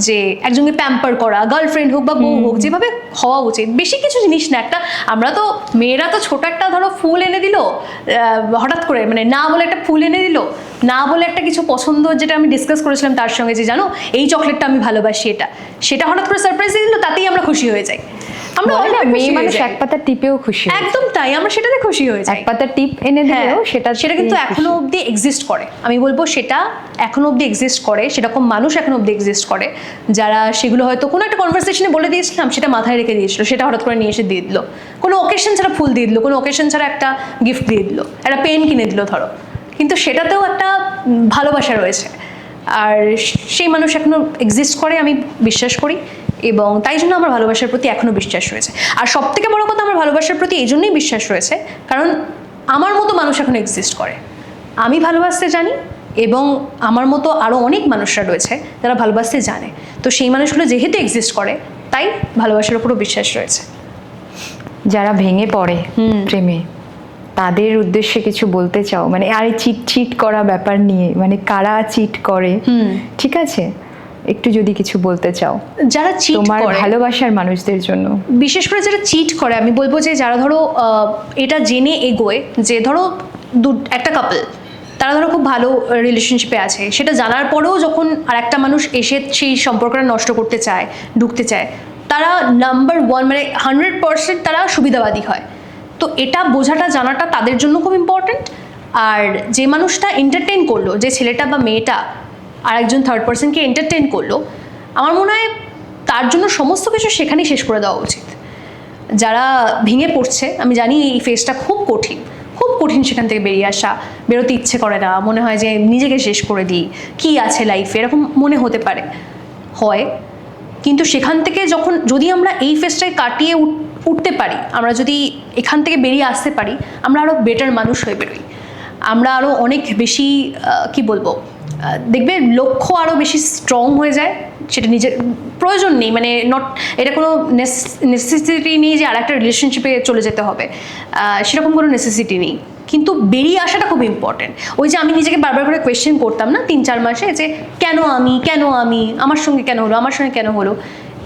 যে একজনকে প্যাম্পার করা, গার্লফ্রেন্ড হোক বা বউ হোক, যেভাবে হওয়া উচিত, বেশি কিছু জিনিস না। একটা আমরা তো মেয়েরা তো ছোট একটা ধরো ফুল এনে দিল হঠাৎ করে, মানে না বলে একটা ফুল এনে দিল, না বলে একটা কিছু পছন্দ, যেটা আমি ডিসকাস করেছিলাম তার সঙ্গে, যে জানো এই চকলেটটা আমি ভালোবাসি, সেটা হঠাৎ করে সারপ্রাইজ দিয়ে দিল, তাতেই আমরা খুশি হয়ে যাই। আমরা বলে না, মেয়ে মানুষ এক পাতা টিপেও খুশি হয়। একদম তাই, আমরা সেটাতে খুশি হয়ে যাই। এক পাতা টিপ এনে দিলেও সেটা কিন্তু এখনো অবধি এক্সিস্ট করে। আমি বলবো সেটা এখনো অবধি এক্সিস্ট করে, সেরকম মানুষ এখনো অবধি এক্সিস্ট করে, যারা সেগুলো হয়তো কোনো একটা কনভারসেশনে বলে দিয়েছিলাম, সেটা মাথায় রেখে দিয়েছিল, সেটা হঠাৎ করে নিয়ে এসে দিয়ে দিল, কোনো ওকেশন ছাড়া ফুল দিয়ে দিল, কোনো ওকেশন ছাড়া একটা গিফট দিয়ে দিল, একটা পেন কিনে দিল ধরো, কিন্তু সেটাতেও একটা ভালোবাসা রয়েছে। আর সেই মানুষ এখনো এক্সিস্ট করে, আমি বিশ্বাস করি, এবং তাই জন্য আমার ভালোবাসার প্রতি এখনো বিশ্বাস রয়েছে। আর সব থেকে বড় কথা, আমার ভালোবাসার প্রতি এই জন্যই বিশ্বাস রয়েছে, কারণ আমার মতো মানুষ এখন এক্সিস্ট করে, আমি ভালোবাসতে জানি, এবং আমার মতো আরও অনেক মানুষরা রয়েছে যারা ভালোবাসতে জানে। তো সেই মানুষগুলো যেহেতু এক্সিস্ট করে, তাই ভালোবাসার উপরও বিশ্বাস রয়েছে। যারা ভেঙে পড়ে প্রেমে, তাদের উদ্দেশ্যে কিছু বলতে চাও? মানে আর চিট করা ব্যাপার নিয়ে, মানে কারা চিট করে, ঠিক আছে, একটু যদি কিছু বলতে চাও যারা চিট তোমার করে, ভালোবাসার মানুষদের জন্য। বিশেষ করে যারা চিট করে, আমি বলবো যে যারা ধরো এটা জেনে এগোয়, যে ধরো একটা কাপল, তারা ধরো খুব ভালো রিলেশনশিপে আছে, সেটা জানার পরেও যখন আর একটা মানুষ এসে সেই সম্পর্কটা নষ্ট করতে চায়, ঢুকতে চায়, তারা নাম্বার 1 মানে 100% তারা সুবিধাবাদী হয়। তো এটা বোঝাটা, জানাটা তাদের জন্য খুব ইম্পর্ট্যান্ট। আর যে মানুষটা এন্টারটেইন করলো, যে ছেলেটা বা মেয়েটা আর একজন থার্ড পার্সনকে এন্টারটেইন করলো, আমার মনে হয় তার জন্য সমস্ত কিছু সেখানেই শেষ করে দেওয়া উচিত। যারা ভেঙে পড়ছে, আমি জানি এই ফেজটা খুব কঠিন, খুব কঠিন সেখান থেকে বেরিয়ে আসা, বেরোতে ইচ্ছে করে না, মনে হয় যে নিজেকে শেষ করে দিই, কী আছে লাইফে, এরকম মনে হতে পারে, হয়। কিন্তু সেখান থেকে যদি আমরা এই ফেজটাকে কাটিয়ে উঠতে পারি, আমরা যদি এখান থেকে বেরিয়ে আসতে পারি, আমরা আরও বেটার মানুষ হয়ে বেরোই, আমরা আরও অনেক বেশি কি বলবো, দেখবে লক্ষ্য আরও বেশি স্ট্রং হয়ে যায়। সেটা নিজের প্রয়োজন নেই, মানে এটা কোনো নেসেসিটি নেই যে আর একটা রিলেশনশিপে চলে যেতে হবে, সেরকম কোনো নেসেসিটি নেই। কিন্তু বেরিয়ে আসাটা খুব ইম্পর্টেন্ট। ওই যে আমি নিজেকে বারবার করে কোয়েশ্চেন করতাম না 3-4 মাসে, যে কেন আমি, আমার সঙ্গে কেন হলো,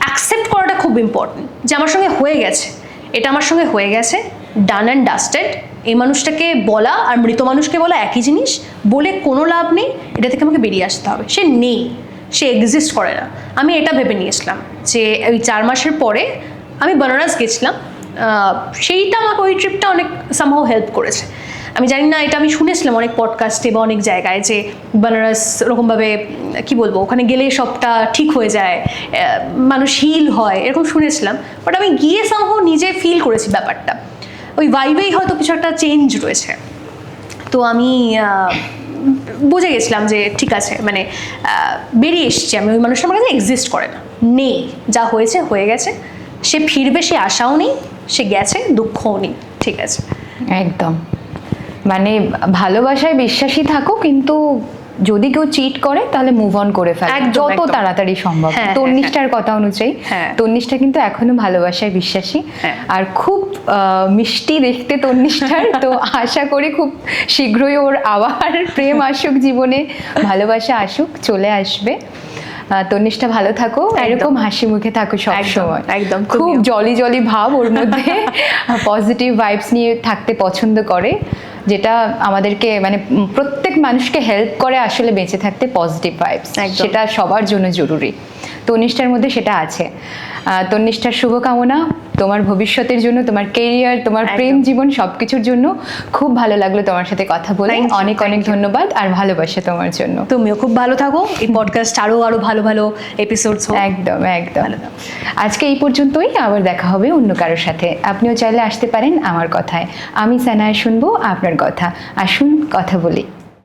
অ্যাকসেপ্ট করাটা খুব ইম্পর্টেন্ট, যে আমার সঙ্গে হয়ে গেছে, এটা আমার সঙ্গে হয়ে গেছে, ডান অ্যান্ড ডাস্টেড। এই মানুষটাকে বলা আর মৃত মানুষকে বলা একই জিনিস, বলে কোনো লাভ নেই, এটা থেকে আমাকে বেরিয়ে আসতে হবে। সে নেই, সে এক্সিস্ট করে না। আমি এটা ভেবে নিয়েছিলাম যে ওই 4 মাসের পরে আমি বেনারস গেছিলাম, সেইটা আমাকে ওই ট্রিপটা অনেক সামহাও হেল্প করেছে। আমি জানি না, এটা আমি শুনেছিলাম অনেক পডকাস্টে বা অনেক জায়গায় যে বেনারস ওরকমভাবে কি বলবো, ওখানে গেলে সবটা ঠিক হয়ে যায়, মানুষ হিল হয়, এরকম শুনেছিলাম। বাট আমি গিয়ে সামহাও নিজে ফিল করেছি ব্যাপারটা, ওই ভাইবেই হয়তো কিছু একটা চেঞ্জ রয়েছে। তো আমি বুঝে গেছিলাম যে ঠিক আছে, মানে বেরিয়ে এসছি আমি, ওই মানুষটা আমার কাছে এক্সিস্ট করে না, নেই, যা হয়েছে হয়ে গেছে, সে ফিরবে সে আশাও নেই, সে গেছে দুঃখও নেই, ঠিক আছে। একদম, মানে ভালোবাসায় বিশ্বাসী থাকো, কিন্তু যদি কেউ চিট করে তাহলে মুভ অন করে ফেলো একদম, যত একদম। তাড়াতাড়ি সম্ভব। হ্যাঁ, হ্যাঁ, তন্নিষ্ঠার কথা অনুযায়ী হ্যাঁ। তন্নিষ্ঠা কিন্তু এখনো ভালোবাসায় বিশ্বাসী, হ্যাঁ। আর খুব মিষ্টি দেখতে তন্নিষ্ঠার। তো আশা করি খুব শীঘ্রই ওর আবার প্রেম আসুক জীবনে, ভালোবাসা আসুক, চলে আসবে। তন্নিষ্ঠা ভালো থাকো, এরকম হাসি মুখে থাকো সব একদম, সময়। একদম, খুব তুমিও। জলি জলি ভাব ওর মধ্যে, পজিটিভ ভাইবস নিয়ে থাকতে পছন্দ করে, যেটা আমাদেরকে মানে প্রত্যেক মানুষকে হেল্প করে আসলে বেঁচে থাকতে, পজিটিভ ভাইবস, একদম। সেটা সবার জন্য জরুরি। তন্নিষ্ঠার মধ্যে সেটা আছে। তন্নিষ্ঠার শুভকামনা তোমার ভবিষ্যতের জন্য, তোমার কেরিয়ার, তোমার একদম। প্রেম জীবন, সবকিছুর জন্য। খুব ভালো লাগলো তোমার সাথে কথা বলে, Thank you, অনেক thank অনেক you. ধন্যবাদ আর ভালোবাসা তোমার জন্য। তুমিও খুব ভালো থাকো, এই পডকাস্ট আরো আরো ভালো ভালো এপিসোডস হোক। একদম একদম। ভালো থাকো। আজকে এই পর্যন্তই, আবার দেখা হবে অন্য কারোর সাথে। আপনিও চাইলে আসতে পারেন আমার কথায়, আমি সানায়া শুনবো আপনার কথা। আসুন কথা বলি।